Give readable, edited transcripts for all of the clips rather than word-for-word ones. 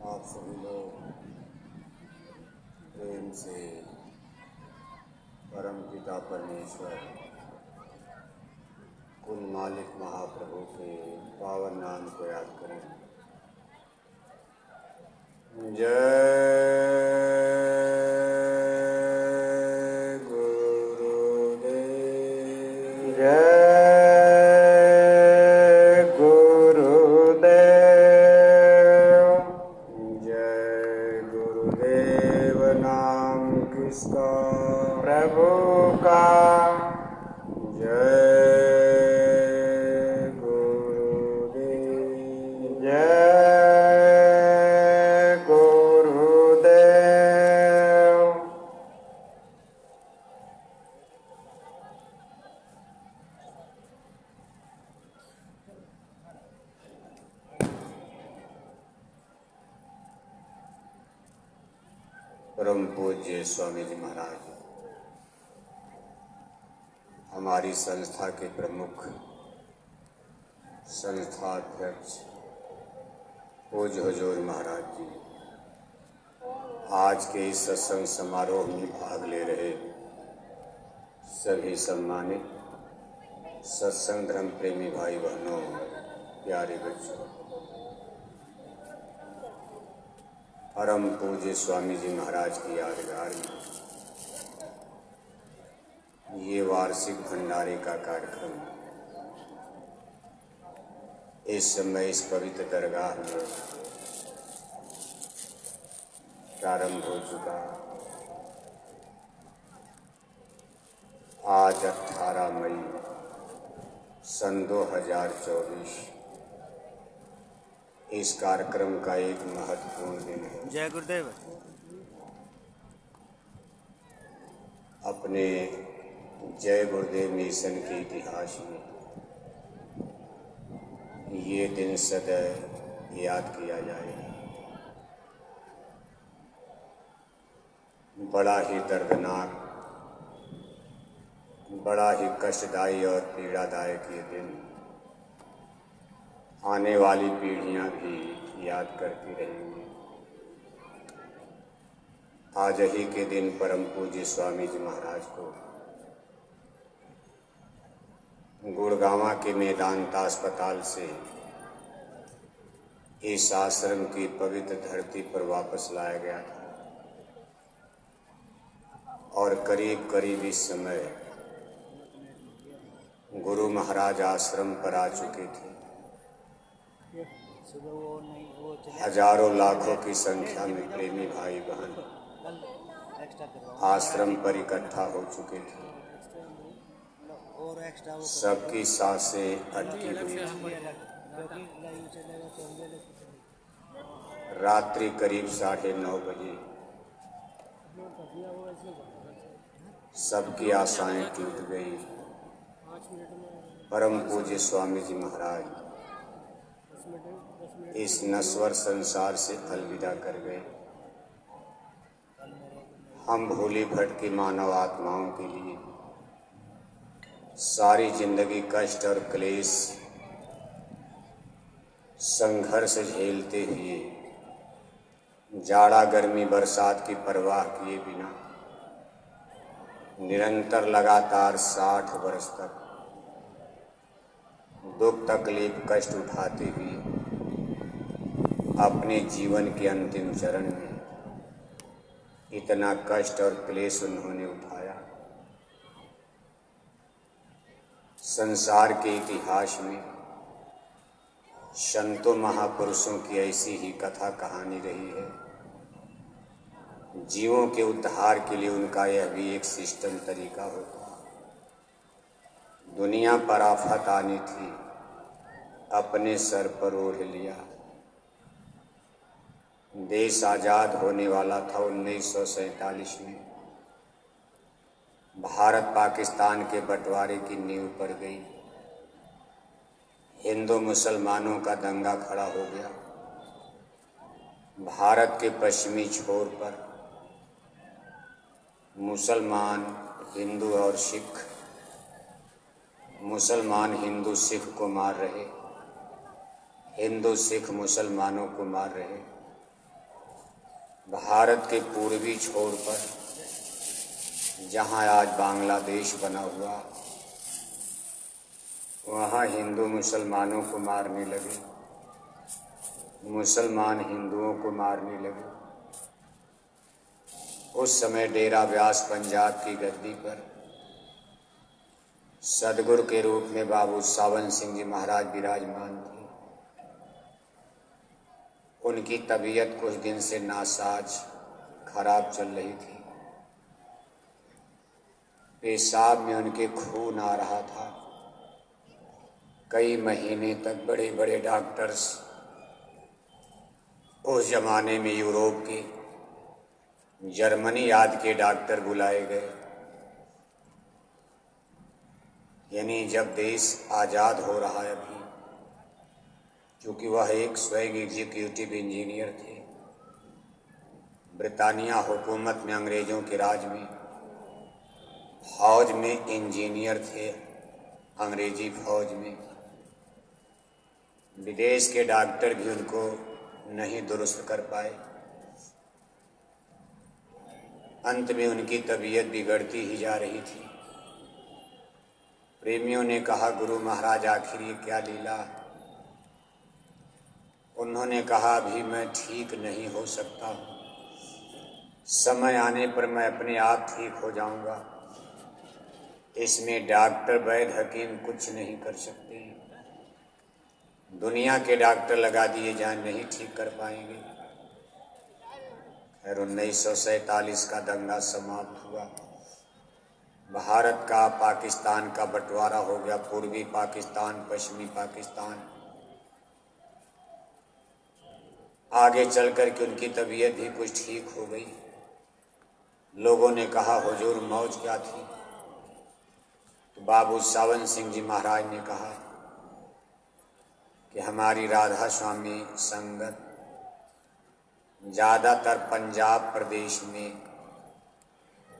आप सभी लोग प्रेम से परम पिता परमेश्वर कुल मालिक महाप्रभु के पावन नाम को याद करें। जय गुरुदेव, जय गुरुदेव, जय गुरुदेव। नाम किसका? प्रभु का। जय गुरुदेव, जय गुरुदेव। परम पूज्य स्वामी जी महाराज हमारी संस्था के प्रमुख संस्थाध्यक्ष पूज्य हुजूर महाराज जी आज के इस सत्संग समारोह में भाग ले रहे सभी सम्मानित सत्संग धर्म प्रेमी भाई बहनों, प्यारे बच्चों, परम पूज्य स्वामी जी महाराज की यादगार में ये वार्षिक भंडारे का कार्यक्रम इस समय इस पवित्र दरगाह में प्रारंभ हो चुका। आज 18 मई सन 2024 इस कार्यक्रम का एक महत्वपूर्ण दिन है। जय गुरुदेव। अपने जय गुरुदेव मिशन के इतिहास में ये दिन सदैव याद किया जाएगा। बड़ा ही दर्दनाक, बड़ा ही कष्टदायी और पीड़ादायक ये दिन आने वाली पीढ़ियां भी याद करती रहेंगी। आज ही के दिन परम पूज्य स्वामी जी महाराज को गुड़गांव के मेदांता अस्पताल से इस आश्रम की पवित्र धरती पर वापस लाया गया था और करीब करीब इस समय गुरु महाराज आश्रम पर आ चुके थे। हजारों लाखों की संख्या में प्रेमी भाई बहन आश्रम पर इकट्ठा हो चुके थे। सबकी सांसें अटकी हुई थी। रात्रि करीब 9:30 बजे सबकी आशाएं टूट गई। परम पूज्य स्वामी जी महाराज इस नश्वर संसार से अलविदा कर गए। हम भूली भटकी मानव आत्माओं के लिए सारी जिंदगी कष्ट और क्लेश संघर्ष झेलते हुए जाड़ा गर्मी बरसात की परवाह किए बिना निरंतर लगातार 60 वर्ष तक दुख तकलीफ कष्ट उठाते हुए अपने जीवन के अंतिम चरण में इतना कष्ट और क्लेश उन्होंने उठाया। संसार के इतिहास में संतों महापुरुषों की ऐसी ही कथा कहानी रही है। जीवों के उद्धार के लिए उनका यह भी एक सिस्टम तरीका होता है। दुनिया पर आफत आनी थी, अपने सर पर ओढ़ लिया। देश आज़ाद होने वाला था 1947 में। भारत पाकिस्तान के बंटवारे की नींव पड़ गई। हिंदू मुसलमानों का दंगा खड़ा हो गया। भारत के पश्चिमी छोर पर मुसलमान, हिंदू और सिख, मुसलमान हिंदू सिख को मार रहे, हिंदू सिख मुसलमानों को मार रहे। भारत के पूर्वी छोर पर, जहां आज बांग्लादेश बना हुआ, वहां हिंदू मुसलमानों को मारने लगे, मुसलमान हिंदुओं को मारने लगे। उस समय डेरा व्यास पंजाब की गद्दी पर सदगुरु के रूप में बाबू सावन सिंह जी महाराज विराजमान थे। उनकी तबीयत कुछ दिन से नासाज, खराब चल रही थी। पेशाब में उनके खून आ रहा था। कई महीने तक बड़े बड़े डॉक्टर्स, उस जमाने में यूरोप के, जर्मनी आदि के डॉक्टर बुलाए गए। यानी जब देश आज़ाद हो रहा है अभी, क्योंकि वह एक स्वयं एग्जीक्यूटिव इंजीनियर थे। ब्रिटानिया हुकूमत में, अंग्रेज़ों के राज में, फौज में इंजीनियर थे, अंग्रेजी फौज में। विदेश के डॉक्टर भी उनको नहीं दुरुस्त कर पाए। अंत में उनकी तबीयत बिगड़ती ही जा रही थी। प्रेमियों ने कहा, गुरु महाराज आखिर ये क्या लीला? उन्होंने कहा, अभी मैं ठीक नहीं हो सकता, समय आने पर मैं अपने आप ठीक हो जाऊंगा। इसमें डॉक्टर, वैद्य, हकीम कुछ नहीं कर सकते। दुनिया के डॉक्टर लगा दिए जाएं, नहीं ठीक कर पाएंगे। खैर 1947 का दंगा समाप्त हुआ। भारत का, पाकिस्तान का बंटवारा हो गया। पूर्वी पाकिस्तान, पश्चिमी पाकिस्तान। आगे चल कर के उनकी तबीयत भी कुछ ठीक हो गई। लोगों ने कहा, हुजूर मौज क्या थी? तो बाबू सावन सिंह जी महाराज ने कहा कि हमारी राधा स्वामी संगत ज़्यादातर पंजाब प्रदेश में,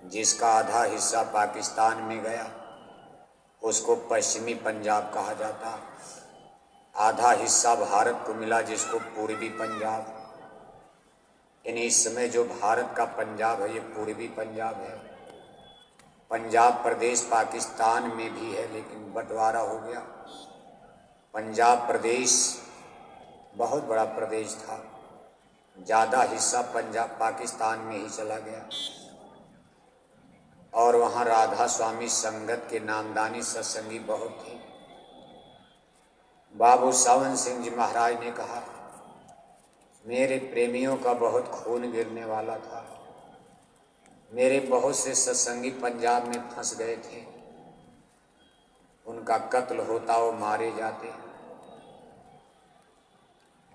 जिसका आधा हिस्सा पाकिस्तान में गया, उसको पश्चिमी पंजाब कहा जाता। आधा हिस्सा भारत को मिला, जिसको पूर्वी पंजाब। यानी इस समय जो भारत का पंजाब है, ये पूर्वी पंजाब है। पंजाब प्रदेश पाकिस्तान में भी है, लेकिन बंटवारा हो गया। पंजाब प्रदेश बहुत बड़ा प्रदेश था, ज़्यादा हिस्सा पंजाब पाकिस्तान में ही चला गया। और वहाँ राधा स्वामी संगत के नामदानी सत्संगी बहुत थे। बाबू सावन सिंह जी महाराज ने कहा, मेरे प्रेमियों का बहुत खून गिरने वाला था। मेरे बहुत से सत्संगी पंजाब में फंस गए थे। उनका कत्ल होता, वो मारे जाते।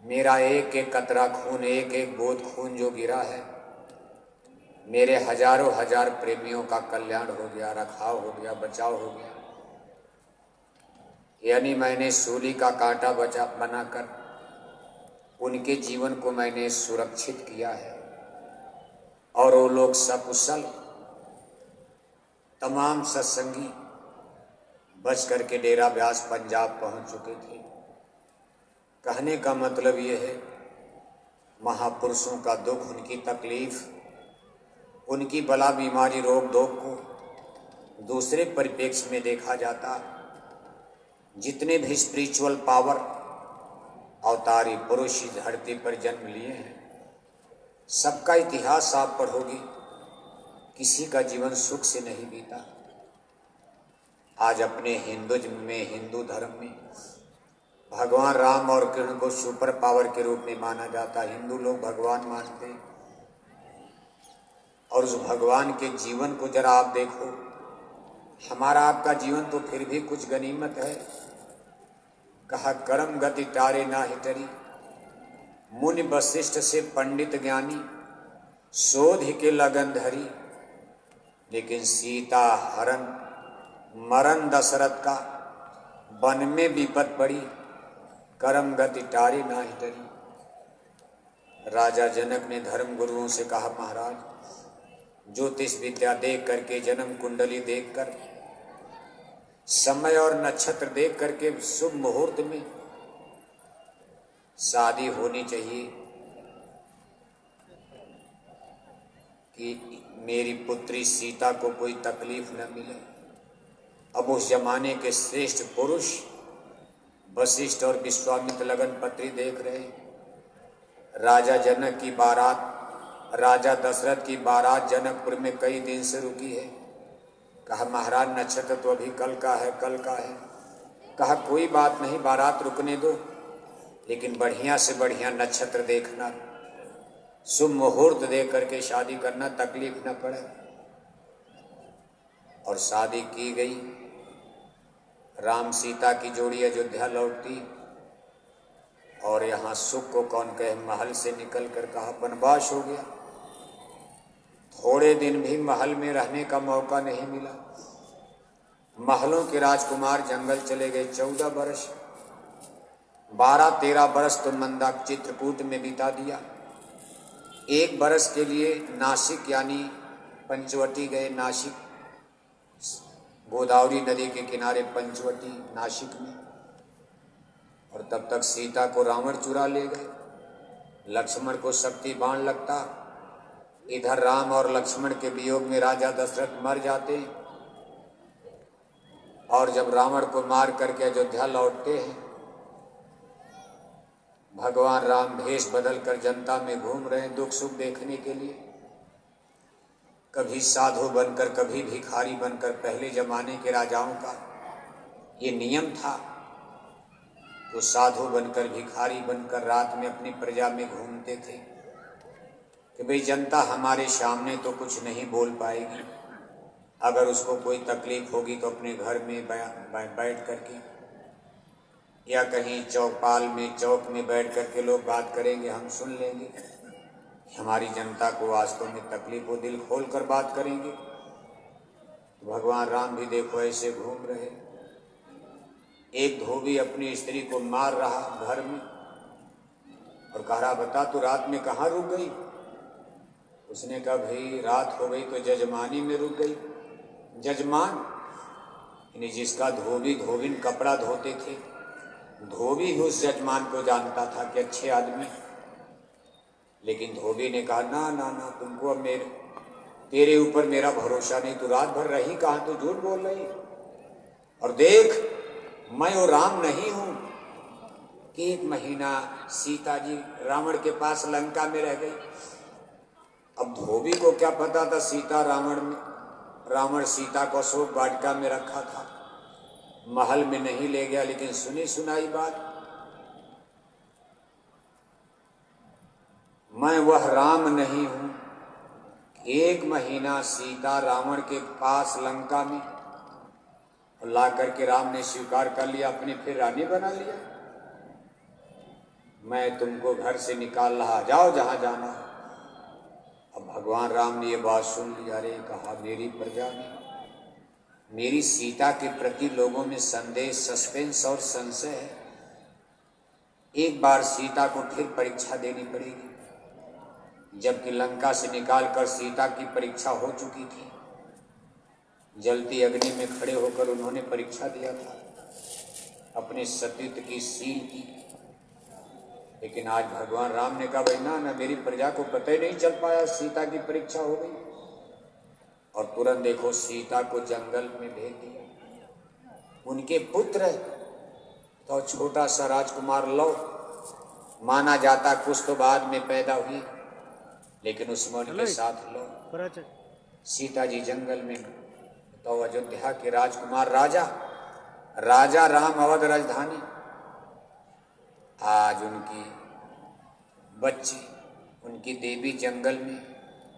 मेरा एक एक कतरा खून, एक एक बूंद खून जो गिरा है, मेरे हजारों हजार प्रेमियों का कल्याण हो गया, रखाव हो गया, बचाव हो गया। यानी मैंने सूली का कांटा बनाकर उनके जीवन को मैंने सुरक्षित किया है। और वो लोग सकुशल, तमाम सत्संगी बच करके डेरा व्यास पंजाब पहुंच चुके थे। कहने का मतलब ये है, महापुरुषों का दुख, उनकी तकलीफ, उनकी बला, बीमारी, रोग दोग को दूसरे परिप्रेक्ष्य में देखा जाता। जितने भी स्पिरिचुअल पावर अवतारी पुरुष इस धरती पर जन्म लिए हैं, सबका इतिहास आप पढ़ोगे, किसी का जीवन सुख से नहीं बीता। आज अपने हिंदुइज्म में, हिंदू धर्म में भगवान राम और कृष्ण को सुपर पावर के रूप में माना जाता। हिंदू लोग भगवान मानते हैं। और उस भगवान के जीवन को जरा आप देखो, हमारा आपका जीवन तो फिर भी कुछ गनीमत है। कहा कर्म गति टारे ना हिटरी, मुनि वशिष्ठ से पंडित ज्ञानी, शोध के लगन धरी। लेकिन सीता हरण मरण दशरथ का, वन में विपत पड़ी, कर्म गति टारे ना हिटरी। राजा जनक ने धर्म गुरुओं से कहा, महाराज ज्योतिष विद्या देख करके, जन्म कुंडली देखकर, समय और नक्षत्र देख करके शुभ मुहूर्त में शादी होनी चाहिए कि मेरी पुत्री सीता को कोई तकलीफ न मिले। अब उस जमाने के श्रेष्ठ पुरुष वशिष्ठ और विश्वामित्र लगन पत्री देख रहे हैं। राजा जनक की बारात, राजा दशरथ की बारात जनकपुर में कई दिन से रुकी है। कहा महाराज नक्षत्र तो अभी कल का है, कल का है। कहा कोई बात नहीं, बारात रुकने दो, लेकिन बढ़िया से बढ़िया नक्षत्र देखना, शुभ मुहूर्त देख करके शादी करना, तकलीफ न पड़े। और शादी की गई। राम सीता की जोड़ी अयोध्या लौटी और यहाँ सुख को कौन कहे, महल से निकल कर कहा वनवास हो गया। थोड़े दिन भी महल में रहने का मौका नहीं मिला। महलों के राजकुमार जंगल चले गए। 14 बरस, 12-13 बरस तो मंदा चित्रकूट में बिता दिया। 1 बरस के लिए नासिक यानी पंचवटी गए। नासिक, गोदावरी नदी के किनारे पंचवटी नासिक में। और तब तक सीता को रावण चुरा ले गए। लक्ष्मण को शक्ति बाण लगता। इधर राम और लक्ष्मण के वियोग में राजा दशरथ मर जाते। और जब रावण को मार करके अयोध्या लौटते हैं, भगवान राम भेष बदल कर जनता में घूम रहे हैं दुख सुख देखने के लिए। कभी साधु बनकर, कभी भिखारी बनकर। पहले जमाने के राजाओं का ये नियम था, तो साधु बनकर, भिखारी बनकर रात में अपनी प्रजा में घूमते थे कि भाई जनता हमारे सामने तो कुछ नहीं बोल पाएगी, अगर उसको कोई तकलीफ होगी तो अपने घर में बैठ करके या कहीं चौपाल में, चौक में बैठ करके लोग बात करेंगे, हम सुन लेंगे। हमारी जनता को वास्तव में तकलीफ हो, दिल खोल कर बात करेंगे। तो भगवान राम भी देखो ऐसे घूम रहे। एक धोबी अपनी स्त्री को मार रहा घर में और कह रहा बता तू रात में कहाँ रुक गई। उसने कहा भाई रात हो गई तो जजमानी में रुक गई। जजमान यानी जिसका धोबी धोबिन कपड़ा धोते थे, धोबी ही उस जजमान को जानता था कि अच्छे आदमी। लेकिन धोबी ने कहा ना ना ना, तुमको अब तेरे ऊपर मेरा भरोसा नहीं, तू रात भर रही कहाँ, तू झूठ बोल रही। और देख मैं वो राम नहीं हूं कि 1 महीना सीता जी रावण के पास लंका में रह गई। अब धोबी को क्या पता था सीता रावण सीता को अशोक वाटिका में रखा था, महल में नहीं ले गया। लेकिन सुनी सुनाई बात, मैं वह राम नहीं हूं। 1 महीना सीता रावण के पास लंका में, ला करके राम ने स्वीकार कर लिया, अपनी फिर रानी बना लिया। मैं तुमको घर से निकाल रहा, जाओ जहां जाना। अब भगवान राम ने ये बात सुन ली। अरे कहा मेरी प्रजा में, मेरी सीता के प्रति लोगों में संदेह, सस्पेंस और संशय है। एक बार सीता को फिर परीक्षा देनी पड़ेगी, जबकि लंका से निकालकर सीता की परीक्षा हो चुकी थी। जलती अग्नि में खड़े होकर उन्होंने परीक्षा दिया था अपने सतीत्व की, सील की। लेकिन आज भगवान राम ने कहा भाई ना ना, मेरी प्रजा को पता ही नहीं चल पाया, सीता की परीक्षा हो गई। और तुरंत देखो सीता को जंगल में भेज दिया। उनके पुत्र तो छोटा सा राजकुमार लव, माना जाता कुछ तो बाद में पैदा हुई, लेकिन उसमें उनके साथ लव। सीता जी जंगल में, तो अयोध्या के राजकुमार राजा राम, अवध राजधानी। आज उनकी बच्ची, उनकी देवी जंगल में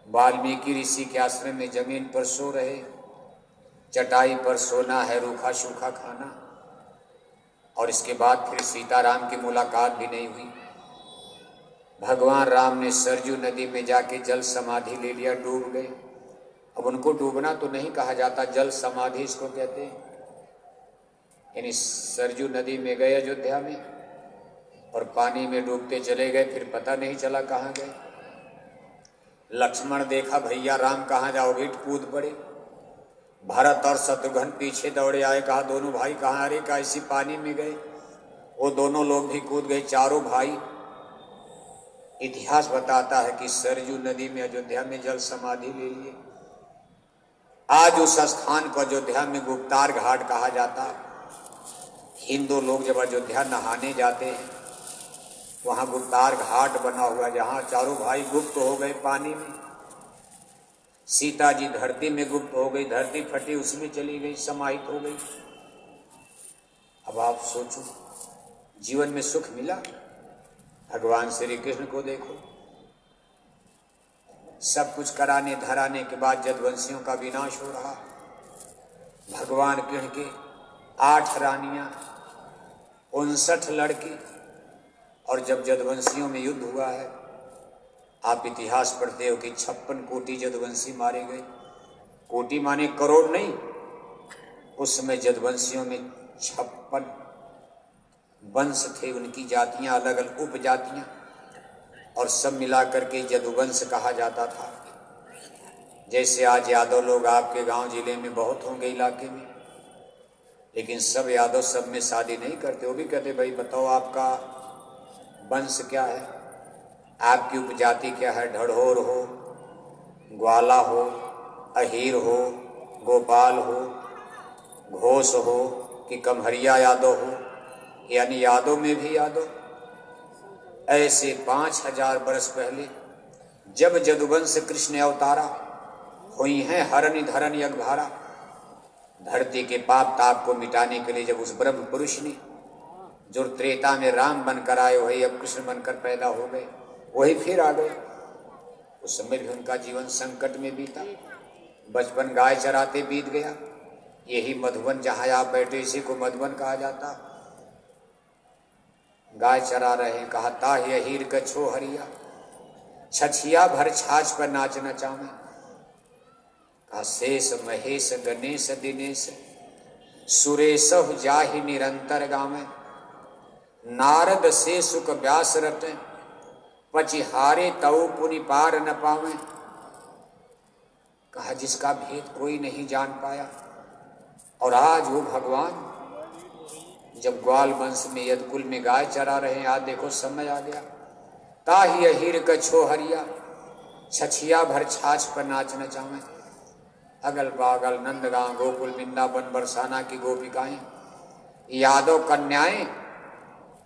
वाल्मीकि ऋषि के आश्रम में जमीन पर सो रहे। चटाई पर सोना है, रूखा सूखा खाना। और इसके बाद फिर सीताराम की मुलाकात भी नहीं हुई। भगवान राम ने सरजू नदी में जाके जल समाधि ले लिया, डूब गए। अब उनको डूबना तो नहीं कहा जाता, जल समाधि इसको कहते हैं। यानी सरजू नदी में गए अयोध्या में और पानी में डूबते चले गए, फिर पता नहीं चला कहाँ गए। लक्ष्मण देखा भैया राम कहाँ जाओगे, कूद पड़े। भरत और शत्रुघ्न पीछे दौड़े आए, कहा दोनों भाई कहाँ, अरे का इसी पानी में गए। वो दोनों लोग भी कूद गए, चारों भाई। इतिहास बताता है कि सरजू नदी में अयोध्या में जल समाधि ले लिए। आज उस स्थान को अयोध्या में गुप्तार घाट कहा जाता। हिंदू लोग जब अयोध्या नहाने जाते हैं, वहां गुप्तार घाट बना हुआ, जहां चारों भाई गुप्त हो गए पानी में। सीता जी धरती में गुप्त हो गई, धरती फटी उसमें चली गई, समाहित हो गई। अब आप सोचो, जीवन में सुख मिला? भगवान श्री कृष्ण को देखो, सब कुछ कराने धराने के बाद यदुवंशियों का विनाश हो रहा। भगवान कृष्ण के 8 रानियां, 59 लड़के, और जब यदुवंशियों में युद्ध हुआ है, आप इतिहास पढ़ते हो कि 56 कोटि यदुवंशी मारे गए। कोटि माने करोड़ नहीं, उस समय यदुवंशियों में 56 वंश थे, उनकी जातियां अलग अलग उपजातियां, और सब मिलाकर के यदुवंश कहा जाता था। जैसे आज यादव लोग आपके गांव जिले में बहुत होंगे इलाके में, लेकिन सब यादव सब में शादी नहीं करते। वो भी कहते भाई बताओ आपका वंश क्या है, आपकी उपजाति क्या है, ढढ़ोर हो, ग्वाला हो, अहीर हो, गोपाल हो, घोष हो कि कम्हरिया यादव हो, यानी यादव में भी यादव। ऐसे 5000 वर्ष पहले जब यदुवंश कृष्ण अवतारा, हुई है हरनि धरनि अगभारा। धरती के पाप ताप को मिटाने के लिए जब उस ब्रह्म पुरुष ने, जो त्रेता में राम बनकर आए वही अब कृष्ण बनकर पैदा हो गए, वही फिर आ गए। उस समय भी उनका जीवन संकट में बीता। बचपन गाय चराते बीत गया। यही मधुवन जहां आप बैठे, इसी को मधुवन कहा जाता। गाय चरा रहे हैं, कहा ताहि अहीर कछो हरिया, छछिया भर छाछ पर नाच नचावे। कहा शेष महेश गणेश दिनेश, सुरेश जाहि निरंतर गावे। नारद से सुख व्यास रटे, पचिहारे तऊ पुनि पार न पावे। कहा जिसका भेद कोई नहीं जान पाया। और आज वो भगवान जब ग्वाल वंश में यदकुल में गाय चरा रहे हैं, आज देखो समय आ गया। ताहि अहीर कछो हरिया, छछिया भर छाछ पर नाच नचावे। अगल बागल नंदगांव गोकुल वृंदावन बरसाना की गोपिकाएं, यादव कन्याएं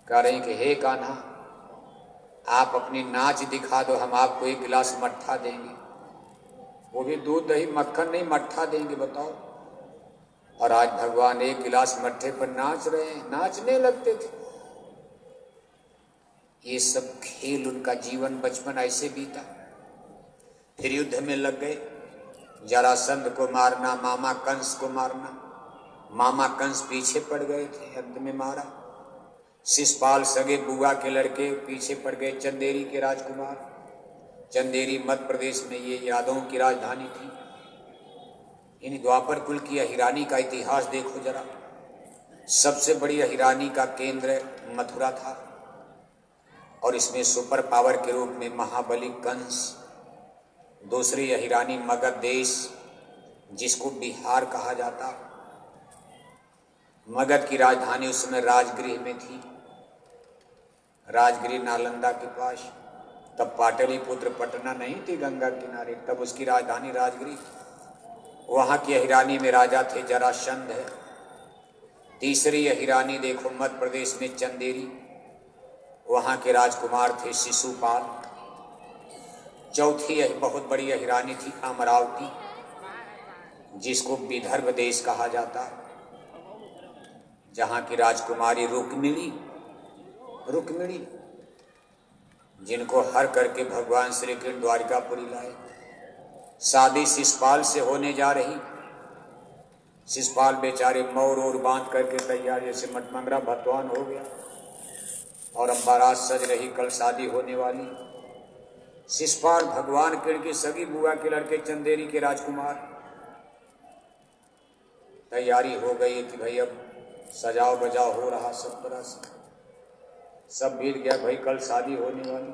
कह रही कि हे कान्हा, आप अपनी नाच दिखा दो, हम आपको 1 गिलास मट्ठा देंगे। वो भी दूध दही मक्खन नहीं, मट्ठा देंगे, बताओ। और आज भगवान 1 गिलास मट्ठे पर नाच रहे हैं, नाचने लगते थे। ये सब खेल, उनका जीवन बचपन ऐसे बीता। फिर युद्ध में लग गए, जरासंध को मारना, मामा कंस को मारना। मामा कंस पीछे पड़ गए थे, अंत में मारा। शिशपाल सगे बुआ के लड़के पीछे पड़ गए, चंदेरी के राजकुमार। चंदेरी मध्य प्रदेश में ये यादवों की राजधानी थी। इन द्वापर कुल की अहिरानी का इतिहास देखो जरा। सबसे बड़ी अहिरानी का केंद्र मथुरा था, और इसमें सुपर पावर के रूप में महाबली कंस। दूसरी अहिरानी मगध देश, जिसको बिहार कहा जाता। मगध की राजधानी उस समय राजगृह में थी, राजगृह नालंदा के पास। तब पाटलिपुत्र पटना नहीं थी गंगा किनारे, तब उसकी राजधानी राजगृह। वहां की अहिरानी में राजा थे जरासंध है। तीसरी अहिरानी देखो मध्य प्रदेश में चंदेरी, वहां के राजकुमार थे शिशुपाल। चौथी बहुत बड़ी अहिरानी थी अमरावती, जिसको विदर्भ देश कहा जाता, जहां की राजकुमारी रुक्मिणी, जिनको हर करके भगवान श्री कृष्ण द्वारिकापुरी लाए। शादी शिशुपाल से होने जा रही, शिषपाल बेचारे मोर और बांध करके तैयार, जैसे मटमंगरा भतवान हो गया और अब बारात सज रही, कल शादी होने वाली। शिषपाल भगवान कृष्ण की सगी बुआ के लड़के चंदेरी के राजकुमार। तैयारी हो गई कि भाई अब सजाओ बजाओ हो रहा, सब तरह से सब बीत गया, भाई कल शादी होने वाली।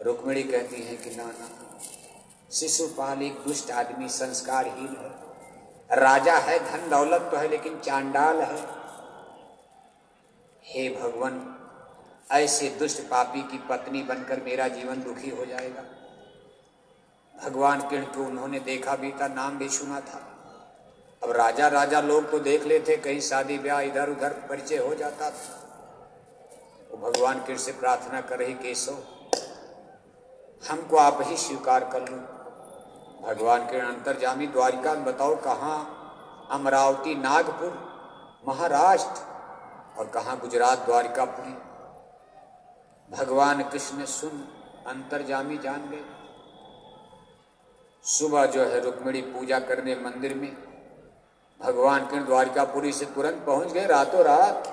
रुक्मिणी कहती है कि ना ना, शिशुपाल एक दुष्ट आदमी, संस्कारहीन है, राजा है, धन दौलत तो है, लेकिन चांडाल है। हे भगवान, ऐसे दुष्ट पापी की पत्नी बनकर मेरा जीवन दुखी हो जाएगा। भगवान कृष्ण को उन्होंने देखा भी था, नाम भी सुना था। अब राजा राजा लोग तो देख लेते, कहीं शादी ब्याह इधर उधर परिचय हो जाता था। वो भगवान कृष्ण से प्रार्थना कर रही, केशव हमको आप ही स्वीकार कर लो। भगवान कृष्ण अंतर्जामी, द्वारिका में बताओ कहाँ? अमरावती, नागपुर, महाराष्ट्र, और कहाँ गुजरात, द्वारिकापुरी। भगवान कृष्ण ने सुन, अंतर्जामी जान गए। सुबह जो है रुक्मिणी पूजा करने मंदिर में, भगवान कृष्ण द्वारिकापुरी से तुरंत पहुंच गए, रातों रात।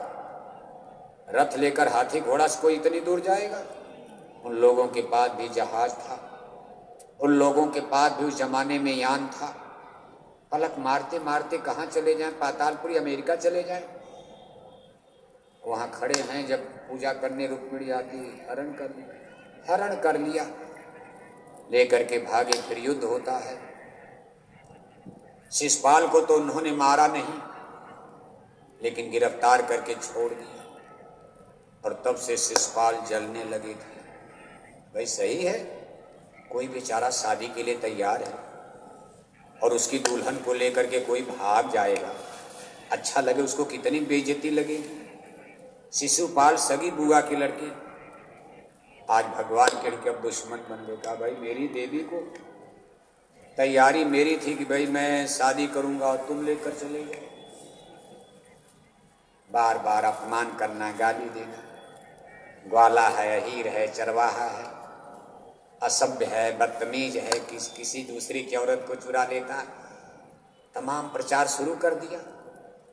रथ लेकर हाथी घोड़ा से कोई इतनी दूर जाएगा? उन लोगों के पास भी जहाज था, उन लोगों के पास भी उस जमाने में यान था। पलक मारते मारते कहाँ चले जाएं? पातालपुरी, अमेरिका चले जाएं। वहां खड़े हैं, जब पूजा करने रुक्मिणी आती, हरण कर लिया, लेकर के भागे, फिर युद्ध होता है। शिषपाल को तो उन्होंने मारा नहीं, लेकिन गिरफ्तार करके छोड़ दिया, और तब से शिषपाल जलने लगे थे। भाई सही है, कोई बेचारा शादी के लिए तैयार है और उसकी दुल्हन को लेकर के कोई भाग जाएगा, अच्छा लगे उसको, कितनी बेइज्जती लगेगी। शिशुपाल सगी बुआ के लड़के आज भगवान के अब दुश्मन बन गए। कहा भाई मेरी देवी को तैयारी मेरी थी कि भाई मैं शादी करूंगा और तुम लेकर चले गए। बार बार अपमान करना, गाली देना, ग्वाला है, अहीर है, चरवाहा है, असभ्य है, बदतमीज है, किसी दूसरी की औरत को चुरा लेता, तमाम प्रचार शुरू कर दिया।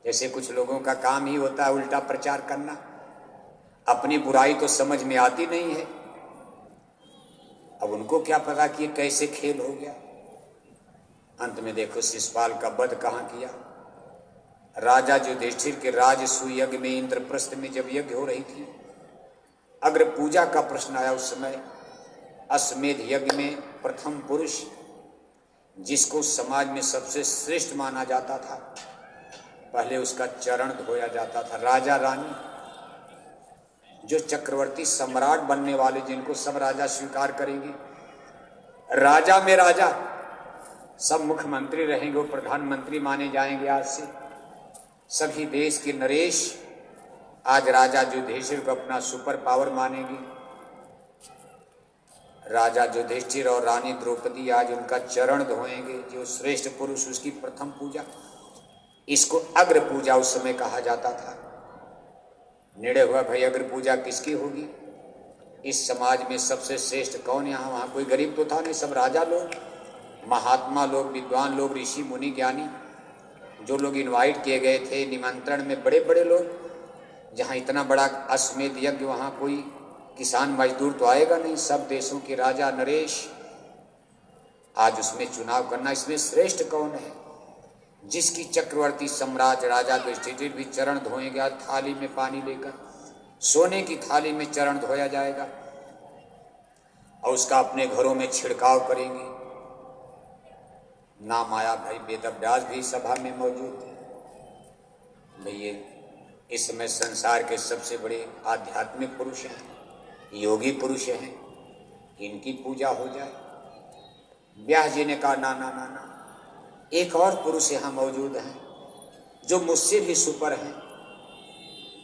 जैसे कुछ लोगों का काम ही होता है उल्टा प्रचार करना, अपनी बुराई तो समझ में आती नहीं है। अब उनको क्या पता कि ये कैसे खेल हो गया। अंत में देखो शिषपाल का वध कहाँ किया। राजा युधिष्ठिर के राजसूय यज्ञ में, इंद्रप्रस्थ में जब यज्ञ हो रही थी, अग्र पूजा का प्रश्न आया। उस समय अश्वमेध यज्ञ में प्रथम पुरुष, जिसको समाज में सबसे श्रेष्ठ माना जाता था, पहले उसका चरण धोया जाता था। राजा रानी, जो चक्रवर्ती सम्राट बनने वाले, जिनको सब राजा स्वीकार करेंगे, राजा में राजा, सब मुख्यमंत्री रहेंगे, वो प्रधानमंत्री माने जाएंगे। आज से सभी देश के नरेश आज राजा युधिष्ठिर को अपना सुपर पावर मानेंगे। राजा युधिष्ठिर और रानी द्रौपदी आज उनका चरण धोएंगे, जो श्रेष्ठ पुरुष, उसकी प्रथम पूजा, इसको अग्र पूजा उस समय कहा जाता था। निर्णय हुआ भाई अग्र पूजा किसकी होगी? इस समाज में सबसे श्रेष्ठ कौन? यहाँ वहाँ कोई गरीब तो था नहीं, सब राजा लोग, महात्मा लोग, विद्वान लोग, ऋषि मुनि ज्ञानी, जो लोग इनवाइट किए गए थे निमंत्रण में, बड़े बड़े लोग। जहाँ इतना बड़ा अश्वमेध यज्ञ, वहाँ कोई किसान मजदूर तो आएगा नहीं, सब देशों के राजा नरेश। आज उसमें चुनाव करना, इसमें श्रेष्ठ कौन है? जिसकी चक्रवर्ती सम्राट राजा युधिष्ठिर भी चरण धोएंगे, थाली में पानी लेकर, सोने की थाली में चरण धोया जाएगा, और उसका अपने घरों में छिड़काव करेंगे। नाम आया भाई वेदव्यास भी सभा में मौजूद थे। भैया इस समय संसार के सबसे बड़े आध्यात्मिक पुरुष हैं, योगी पुरुष हैं, इनकी पूजा हो जाए। व्यास जी ने कहा ना ना ना ना, एक और पुरुष यहाँ मौजूद हैं जो मुझसे भी सुपर हैं।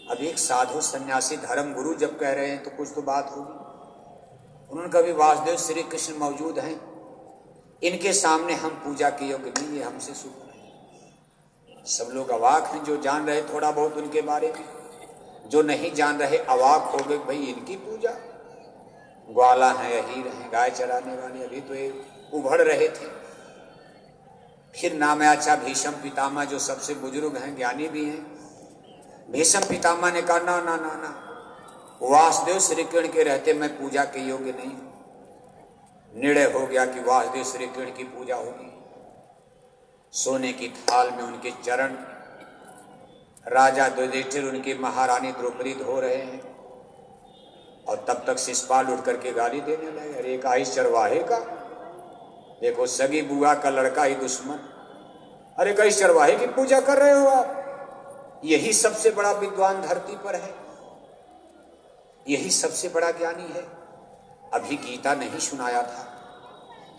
अब एक साधु सन्यासी धर्म गुरु जब कह रहे हैं तो कुछ तो बात होगी। उन्होंने कहा भी वासुदेव श्री कृष्ण मौजूद हैं, इनके सामने हम पूजा के योग्य नहीं, ये हमसे सुपर है। सब लोग अवाक हैं, जो जान रहे थोड़ा बहुत उनके बारे में, जो नहीं जान रहे अवाक हो गए। भाई इनकी पूजा? ग्वाला है, अहीर है, गाय चराने वाले, अभी तो एक उभड़ रहे थे, फिर नाम है अच्छा भीष्म पितामह, जो सबसे बुजुर्ग हैं, ज्ञानी भी हैं। भीष्म पितामह ने कहा ना ना ना ना, वासुदेव श्री कृष्ण के रहते मैं पूजा के योग्य नहीं हूं। निर्णय हो गया कि वासुदेव श्री कृष्ण की पूजा होगी। सोने की थाल में उनके चरण, राजा युधिष्ठिर उनकी महारानी द्रौपदी धो रहे हैं, और तब तक शिशुपाल उठ करके गाली देने लगे, अरे का इस चरवाहे का, देखो सगी बुआ का लड़का ही दुश्मन, अरे का इस चरवाहे की पूजा कर रहे हो आप? यही सबसे बड़ा विद्वान धरती पर है, यही सबसे बड़ा ज्ञानी है। अभी गीता नहीं सुनाया था,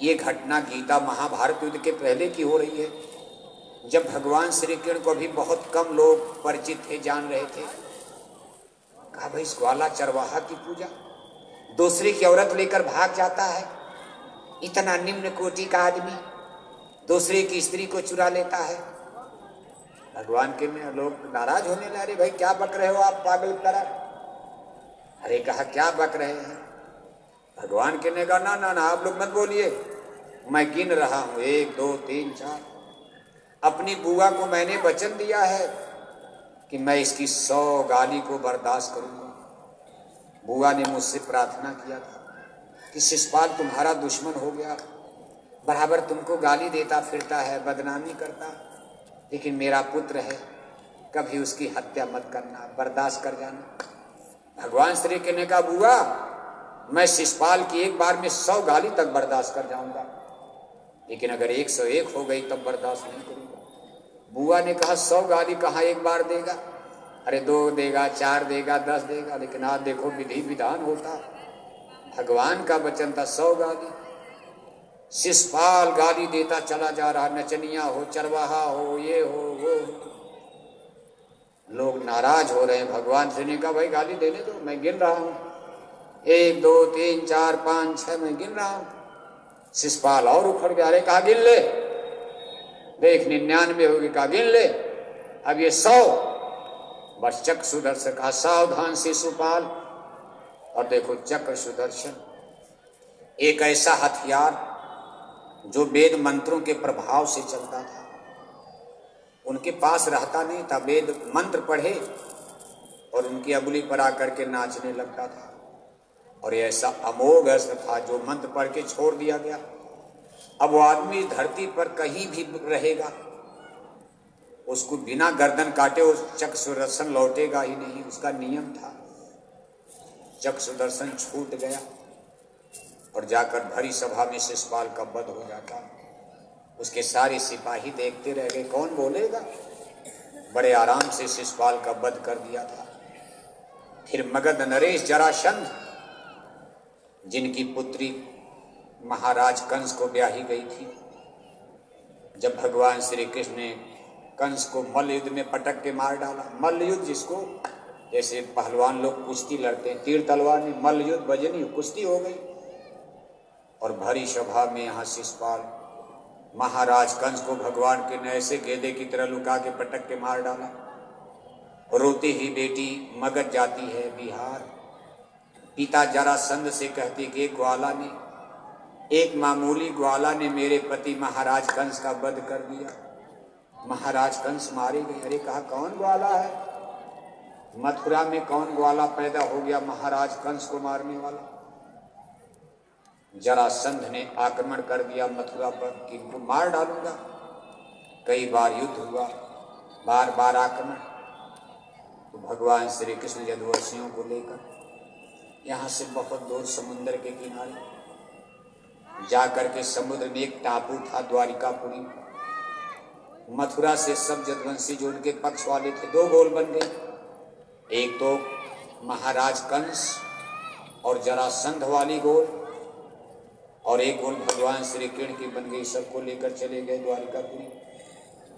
ये घटना गीता महाभारत युद्ध के पहले की हो रही है, जब भगवान श्री कृष्ण को भी बहुत कम लोग परिचित थे, जान रहे थे। कहा भाई इस ग्वाला चरवाहा की पूजा, दूसरी की औरत लेकर भाग जाता है, इतना निम्न कोटि का आदमी दूसरे की स्त्री को चुरा लेता है। भगवान के में लोग नाराज होने लगे, अरे भाई क्या बक रहे हो आप पागल तरह? अरे कहा क्या बक रहे हैं? भगवान के ने कहा ना ना ना, आप लोग मत बोलिए, मैं गिन रहा हूं 1 2 3 4। अपनी बुआ को मैंने वचन दिया है कि मैं इसकी 100 गाली को बर्दाश्त करूंगा। बुआ ने मुझसे प्रार्थना किया था कि शिशुपाल तुम्हारा दुश्मन हो गया, बराबर तुमको गाली देता फिरता है, बदनामी करता, लेकिन मेरा पुत्र है, कभी उसकी हत्या मत करना, बर्दाश्त कर जाना। भगवान श्री कृष्ण ने कहा बुआ मैं शिशुपाल की एक बार में 100 गाली तक बर्दाश्त कर जाऊंगा, लेकिन अगर 101 हो गई तब बर्दाश्त नहीं करूंगा। बुआ ने कहा 100 गाली कहाँ एक बार देगा, अरे 2 देगा, 4 देगा, 10 देगा, लेकिन आज देखो विधि विधान होता, भगवान का वचन था 100 गाली। शिशुपाल गाली देता चला जा रहा, नचनिया हो, चरवाहा हो, ये हो वो हो, लोग नाराज हो रहे हैं। भगवान से ने कहा भाई गाली देने दो, मैं गिन रहा हूं 1 2 3 4 5 6, मैं गिन रहा हूं। शिशुपाल और उखड़ गया, अरे कहा गिन ले, देख 99 होगी, कहा गिन ले, अब ये 100। बस चक्र सुदर्शन कहा सावधान शिशुपाल, और देखो चक्र सुदर्शन एक ऐसा हथियार जो वेद मंत्रों के प्रभाव से चलता था, उनके पास रहता नहीं था, वेद मंत्र पढ़े और उनकी अंगुली पर आकर के नाचने लगता था। और ये ऐसा अमोघ अस्त्र था जो मंत्र पढ़ के छोड़ दिया गया, अब वो आदमी धरती पर कहीं भी रहेगा, उसको बिना गर्दन काटे उस चक्र सुदर्शन लौटेगा ही नहीं, उसका नियम था। चक्र सुदर्शन छूट गया और जाकर भरी सभा में शिशुपाल का वध हो जाता। उसके सारे सिपाही देखते रह गए, कौन बोलेगा। बड़े आराम से शिशुपाल का वध कर दिया था। फिर मगध नरेश जरासंध, जिनकी पुत्री महाराज कंस को ब्याही गई थी, जब भगवान श्री कृष्ण ने कंस को मल्ल युद्ध में पटक के मार डाला, मल्ल युद्ध जिसको जैसे पहलवान लोग कुश्ती लड़ते हैं तीर तलवार में, मल्ल युद्ध बजनी कुश्ती हो गई। और भरी सभा में यहाँ शिशुपाल महाराज कंस को भगवान के नए से गेंदे की तरह लुका के पटक के मार डाला। रोती ही बेटी मगध जाती है बिहार, पिता जरासंध से कहती कि एक मामूली ग्वाला ने मेरे पति महाराज कंस का वध कर दिया, महाराज कंस मारे गए। अरे कहा कौन ग्वाला है, मथुरा में कौन ग्वाला पैदा हो गया महाराज कंस को मारने वाला। जरासंध ने आक्रमण कर दिया मथुरा पर कि इनको मार डालूंगा। कई बार युद्ध हुआ, बार बार आक्रमण। तो भगवान श्री कृष्ण यदुवंशियों को लेकर यहाँ से बहुत दूर समुद्र के किनारे जाकर के समुद्र में एक टापू था द्वारिकापुरी, मथुरा से सब यदुवंशी जो उनके पक्ष वाले थे 2 गोल बन गए, एक तो महाराज कंस और जरासंध वाली गोल, और एक गोल भगवान श्री कृष्ण की बन गई। सबको लेकर चले गए द्वारिकापुरी।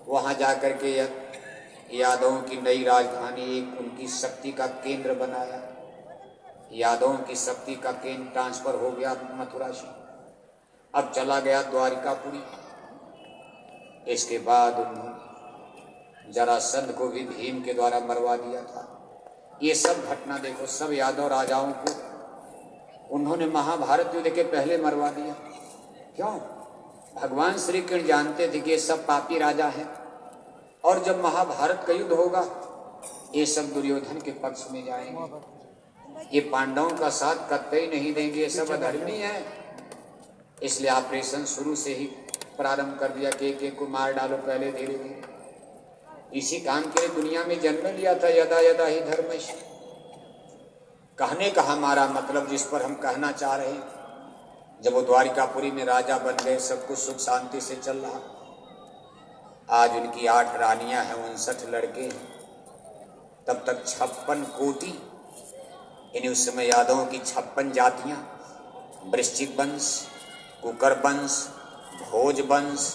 वहां जाकर के यादवों की नई राजधानी, एक उनकी शक्ति का केंद्र बनाया। यादवों की शक्ति का केंद्र ट्रांसफर हो गया मथुरा से, अब चला गया द्वारिकापुरी। इसके बाद उन्होंने जरासंध को भी भीम के द्वारा मरवा दिया था। ये सब घटना देखो, सब यादव राजाओं को उन्होंने महाभारत युद्ध के पहले मरवा दिया। क्यों? भगवान श्री कृष्ण जानते थे कि ये सब पापी राजा हैं और जब महाभारत का युद्ध होगा ये सब दुर्योधन के पक्ष में जाएंगे, ये पांडवों का साथ कतई नहीं देंगे, ये सब अधर्मी है। इसलिए ऑपरेशन शुरू से ही प्रारंभ कर दिया कि एक एक को मार डालो पहले धीरे धीरे। इसी काम के लिए दुनिया में जन्म लिया था, यदा यदा ही धर्मश। कहने का हमारा मतलब जिस पर हम कहना चाह रहे हैं, जब वो द्वारिकापुरी में राजा बन गए, सब कुछ सुख शांति से चल रहा। आज उनकी 8 रानियां हैं, 59 लड़के हैं। तब तक 56 कोटि, यानी उस समय यादवों की 56 जातियां, वृश्चिक वंश, कुकर वंश, भोज वंश,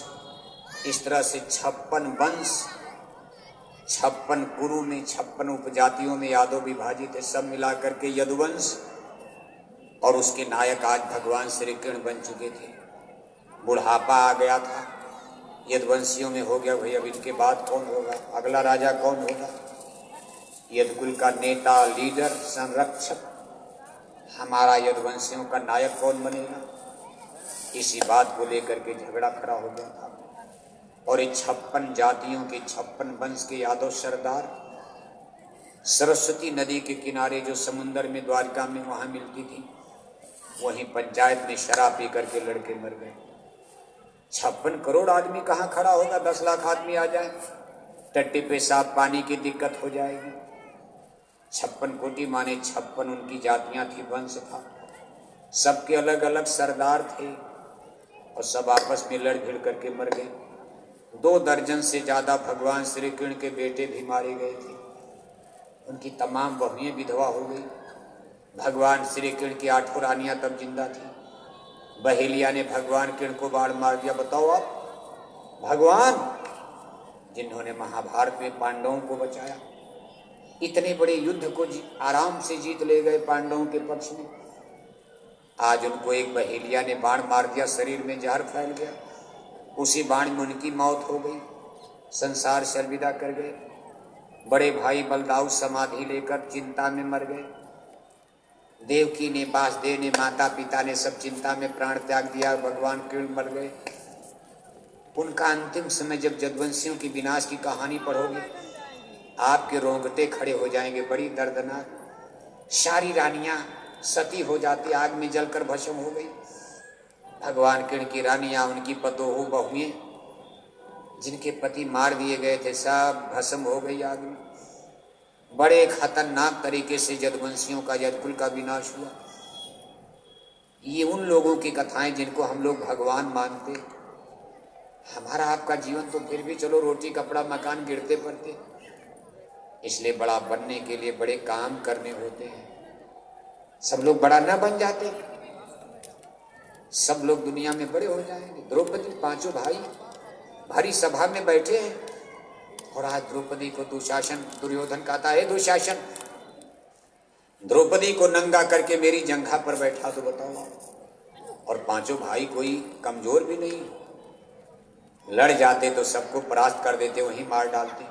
इस तरह से 56 वंश, 56 कुरु में 56 उपजातियों में यादव विभाजित है, सब मिलाकर के यदुवंश। और उसके नायक आज भगवान श्री कृष्ण बन चुके थे। बुढ़ापा आ गया था, यदुवंशियों में हो गया भाई अब इनके बाद कौन होगा, अगला राजा कौन होगा। यदुकुल का नेता, लीडर, संरक्षक, हमारा यदुवंशियों का नायक कौन बनेगा, इसी बात को लेकर के झगड़ा खड़ा हो गया था। और ये 56 जातियों के 56 वंश के यादव सरदार सरस्वती नदी के किनारे जो समुन्दर में द्वारका में वहां मिलती थी, वहीं पंचायत में शराब पी करके लड़के मर गए। 56 करोड़ आदमी कहाँ खड़ा होगा, 10 लाख आदमी आ जाए, टट्टी पेशाब पानी की दिक्कत हो जाएगी। 56 कोटि माने 56 उनकी जातियां थी, वंश था, सबके अलग अलग सरदार थे और सब आपस में लड़ भिड़ करके मर गए। 2 दर्जन से ज्यादा भगवान श्री कृष्ण के बेटे भी मारे गए थे, उनकी तमाम बहुएं विधवा हो गई। भगवान श्री कृष्ण की 8 रानियां तब जिंदा थी। बहेलिया ने भगवान कृष्ण को बाढ़ मार दिया। बताओ आप, भगवान जिन्होंने महाभारत में पांडवों को बचाया, इतने बड़े युद्ध को आराम से जीत ले गए पांडवों के पक्ष में, आज उनको एक बहेलिया ने बाण मार दिया, शरीर में जहर फैल गया, उसी बाण में उनकी मौत हो गई, संसार से अलविदा कर गए। बड़े भाई बलदाऊ समाधि लेकर चिंता में मर गए। देवकी ने, वासुदेव ने, माता पिता ने सब चिंता में प्राण त्याग दिया, भगवान कृष्ण मर गए। उनका अंतिम समय जब यदुवंशियों की विनाश की कहानी पढ़ोगे, आपके रोंगटे खड़े हो जाएंगे, बड़ी दर्दनाक। सारी रानियां सती हो जाती, आग में जलकर भस्म हो गई। भगवान कृष्ण की रानियां, उनकी पतोहू बहुएं, जिनके पति मार दिए गए थे, सब भस्म हो गई आग में। बड़े खतरनाक तरीके से यदुवंशियों का, यदुकुल का विनाश हुआ। ये उन लोगों की कथाएं जिनको हम लोग भगवान मानते। हमारा आपका जीवन तो फिर भी चलो रोटी कपड़ा मकान गिरते पड़ते, इसलिए बड़ा बनने के लिए बड़े काम करने होते हैं। सब लोग बड़ा न बन जाते, सब लोग दुनिया में बड़े हो जाएंगे। द्रौपदी 5 भाई भारी सभा में बैठे हैं और आज द्रौपदी को दुशासन, दुर्योधन कहता है, दुशासन द्रौपदी को नंगा करके मेरी जंघा पर बैठा तो बताओ। और 5 भाई कोई कमजोर भी नहीं, लड़ जाते तो सबको परास्त कर देते, वहीं मार डालते।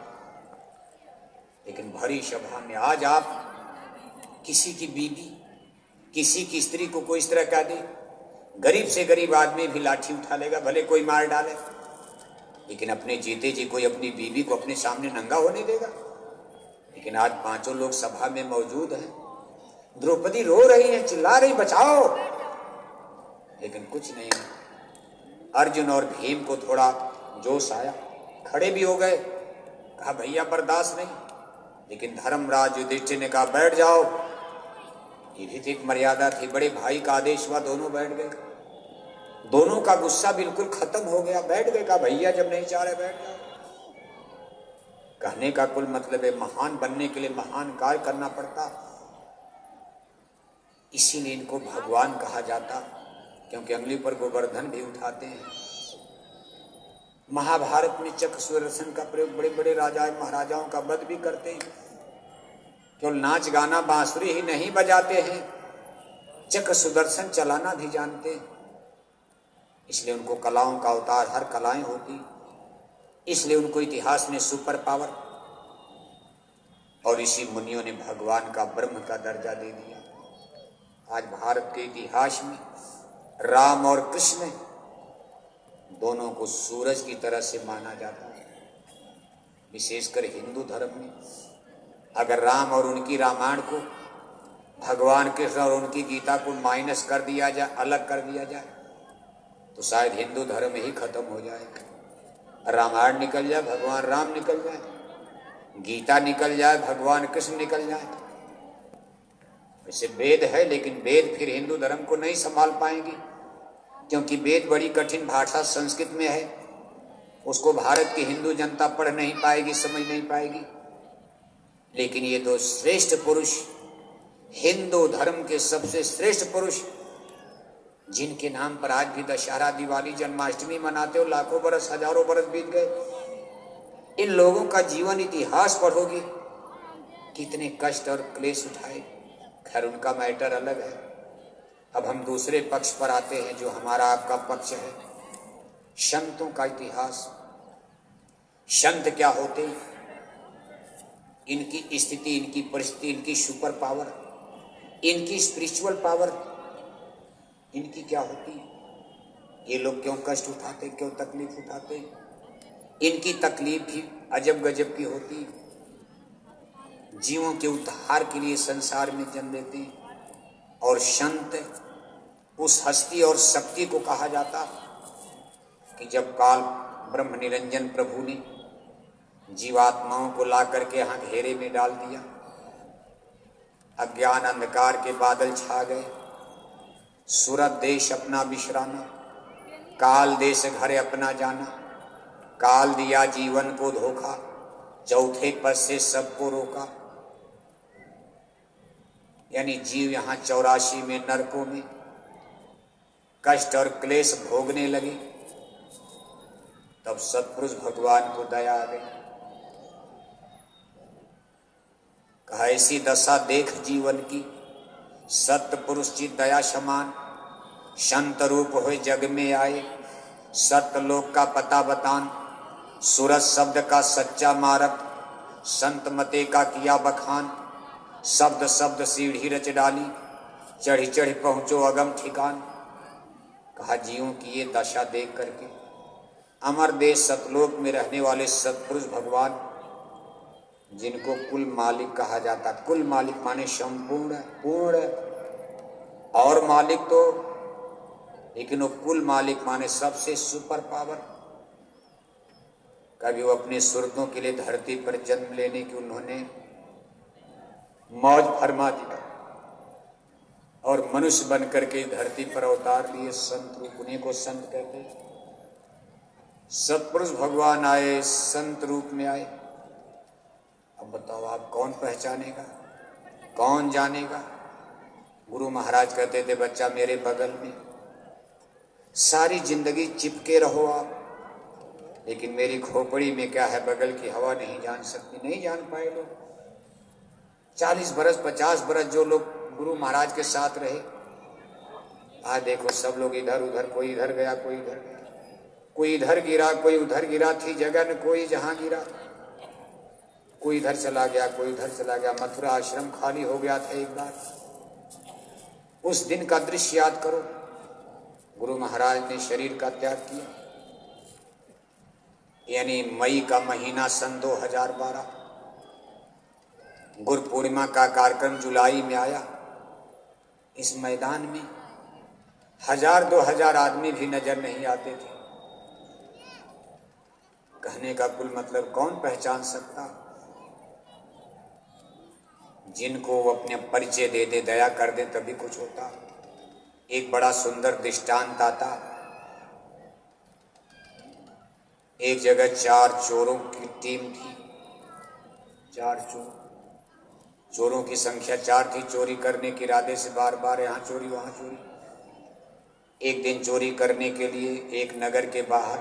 लेकिन भरी सभा में आज आप किसी की बीवी, किसी की स्त्री को कोई इस तरह कह दे, गरीब से गरीब आदमी भी लाठी उठा लेगा, भले कोई मार डाले, लेकिन अपने जीते जी कोई अपनी बीवी को अपने सामने नंगा होने देगा। लेकिन आज 5 लोग सभा में मौजूद हैं, द्रौपदी रो रही है, चिल्ला रही, बचाओ, लेकिन कुछ नहीं। अर्जुन और भीम को थोड़ा जोश आया, खड़े भी हो गए, कहा भैया बर्दाश्त नहीं। लेकिन धर्मराज युधिष्ठिर ने कहा बैठ जाओ, ये भी एक मर्यादा थी, बड़े भाई का आदेश हुआ, दोनों बैठ गए। दोनों का गुस्सा बिल्कुल खत्म हो गया, बैठ गए। कहा भैया जब नहीं चाह रहे बैठ जाओ। कहने का कुल मतलब है, महान बनने के लिए महान कार्य करना पड़ता, इसीलिए इनको भगवान कहा जाता, क्योंकि अंगुली पर गोवर्धन भी उठाते हैं। महाभारत में चक्र सुदर्शन का प्रयोग बड़े बड़े राजाओं महाराजाओं का वध भी करते हैं। केवल नाच गाना बांसुरी ही नहीं बजाते हैं, चक्र सुदर्शन चलाना भी जानते हैं। इसलिए उनको कलाओं का अवतार, हर कलाएं होती, इसलिए उनको इतिहास ने सुपर पावर और इसी मुनियों ने भगवान का, ब्रह्म का दर्जा दे दिया। आज भारत के इतिहास में राम और कृष्ण दोनों को सूरज की तरह से माना जाता है। विशेषकर हिंदू धर्म में अगर राम और उनकी रामायण को, भगवान कृष्ण और उनकी गीता को माइनस कर दिया जाए, अलग कर दिया जाए, तो शायद हिंदू धर्म ही खत्म हो जाएगा। रामायण निकल जाए, भगवान राम निकल जाए, गीता निकल जाए, भगवान कृष्ण निकल जाए। वैसे वेद है, लेकिन वेद फिर हिंदू धर्म को नहीं संभाल पाएंगे, क्योंकि वेद बड़ी कठिन भाषा संस्कृत में है, उसको भारत की हिंदू जनता पढ़ नहीं पाएगी, समझ नहीं पाएगी। लेकिन ये दो श्रेष्ठ पुरुष, हिंदू धर्म के सबसे श्रेष्ठ पुरुष, जिनके नाम पर आज भी दशहरा, दिवाली, जन्माष्टमी मनाते हो, लाखों बरस, हजारों बरस बीत गए। इन लोगों का जीवन इतिहास पढ़ोगे, कितने कष्ट और क्लेश उठाए। खैर, उनका मैटर अलग है। अब हम दूसरे पक्ष पर आते हैं, जो हमारा आपका पक्ष है, संतों का इतिहास। संत क्या होते, इनकी स्थिति, इनकी परिस्थिति, इनकी सुपर पावर, इनकी स्पिरिचुअल पावर, इनकी क्या होती। ये लोग क्यों कष्ट उठाते, क्यों तकलीफ उठाते। इनकी तकलीफ भी अजब गजब की होती। जीवों के उद्धार के लिए संसार में जन्म लेते हैं। और संत उस हस्ती और शक्ति को कहा जाता कि जब काल ब्रह्म निरंजन प्रभु ने जीवात्माओं को ला करके यहाँ घेरे में डाल दिया, अज्ञान अंधकार के बादल छा गए, सूरत देश अपना विश्रामा, काल देश घर अपना जाना, काल दिया जीवन को धोखा, चौथे पद से सबको रोका। यानी जीव यहाँ 84 में नरकों में कष्ट और क्लेश भोगने लगे। तब सत्पुरुष भगवान को दया आ गई, कहा ऐसी दशा देख जीवन की, सत्पुरुष की दया समान, संत रूप होए जग में आए, सत्यलोक का पता बतान, सूरज शब्द का सच्चा मारक, संत मते का किया बखान, शब्द शब्द सीढ़ी रच डाली, चढ़ी चढ़ी पहुंचो अगम ठिकान। कहा जीवों की ये दशा देख करके अमर देश सतलोक में रहने वाले सत्पुरुष भगवान, जिनको कुल मालिक कहा जाता, कुल मालिक माने संपूर्ण, पूर्ण, और मालिक तो, लेकिन वो कुल मालिक माने सबसे सुपर पावर। कभी वो अपने सुरतों के लिए धरती पर जन्म लेने की उन्होंने मौज फरमा दिया और मनुष्य बन करके धरती पर अवतार लिए। संत रूप, उन्हीं को संत कहते हैं। सत्पुरुष भगवान आए, संत रूप में आए। अब बताओ आप कौन पहचानेगा, कौन जानेगा। गुरु महाराज कहते थे बच्चा मेरे बगल में, सारी जिंदगी चिपके रहो आप, लेकिन मेरी खोपड़ी में क्या है, बगल की हवा नहीं जान सकती। नहीं जान पाए लोग। 40 बरस 50 बरस जो लोग गुरु महाराज के साथ रहे, आज देखो सब लोग इधर उधर, कोई इधर गया, कोई इधर गया, कोई इधर गिरा, कोई उधर गिरा। थी जगह न कोई जहां गिरा, कोई इधर चला गया, कोई उधर चला गया। मथुरा आश्रम खाली हो गया था एक बार। उस दिन का दृश्य याद करो, गुरु महाराज ने शरीर का त्याग किया। यानी मई का महीना सन 2012, गुरु पूर्णिमा का कार्यक्रम जुलाई में आया। इस मैदान में 1000-2000 आदमी भी नजर नहीं आते थे। कहने का कुल मतलब कौन पहचान सकता। जिनको वो अपने परिचय दे दे, दया कर दे, तभी कुछ होता। एक बड़ा सुंदर दृष्टांत आता। एक जगह 4 चोरों की टीम थी। 4 चोरों की संख्या 4 थी। चोरी करने के इरादे से बार बार यहाँ चोरी वहाँ चोरी। एक दिन चोरी करने के लिए एक नगर के बाहर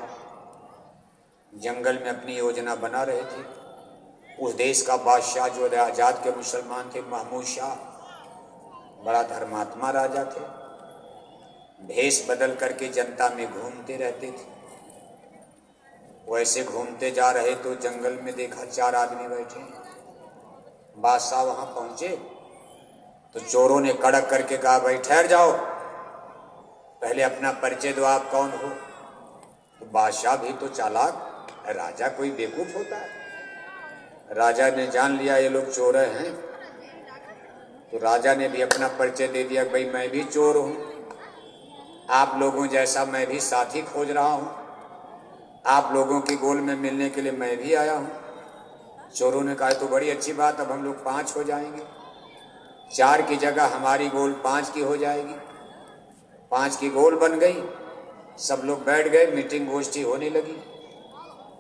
जंगल में अपनी योजना बना रहे थे। उस देश का बादशाह जो आजाद के मुसलमान थे, महमूद शाह, बड़ा धर्मात्मा राजा थे। भेष बदल करके जनता में घूमते रहते थे। वैसे घूमते जा रहे तो जंगल में देखा 4 आदमी बैठे। बादशाह वहां पहुंचे तो चोरों ने कड़क करके कहा भाई ठहर जाओ, पहले अपना परिचय दो, आप कौन हो। तो बादशाह भी तो चालाक, राजा कोई बेवकूफ होता है। राजा ने जान लिया ये लोग चोर हैं, तो राजा ने भी अपना परिचय दे दिया, भाई मैं भी चोर हूं, आप लोगों जैसा मैं भी साथी खोज रहा हूं, आप लोगों की गोल में मिलने के लिए मैं भी आया हूं। चोरों ने कहा तो बड़ी अच्छी बात, अब हम लोग 5 हो जाएंगे, 4 की जगह हमारी गोल 5 की हो जाएगी। 5 की गोल बन गई, सब लोग बैठ गए, मीटिंग गोष्ठी होने लगी।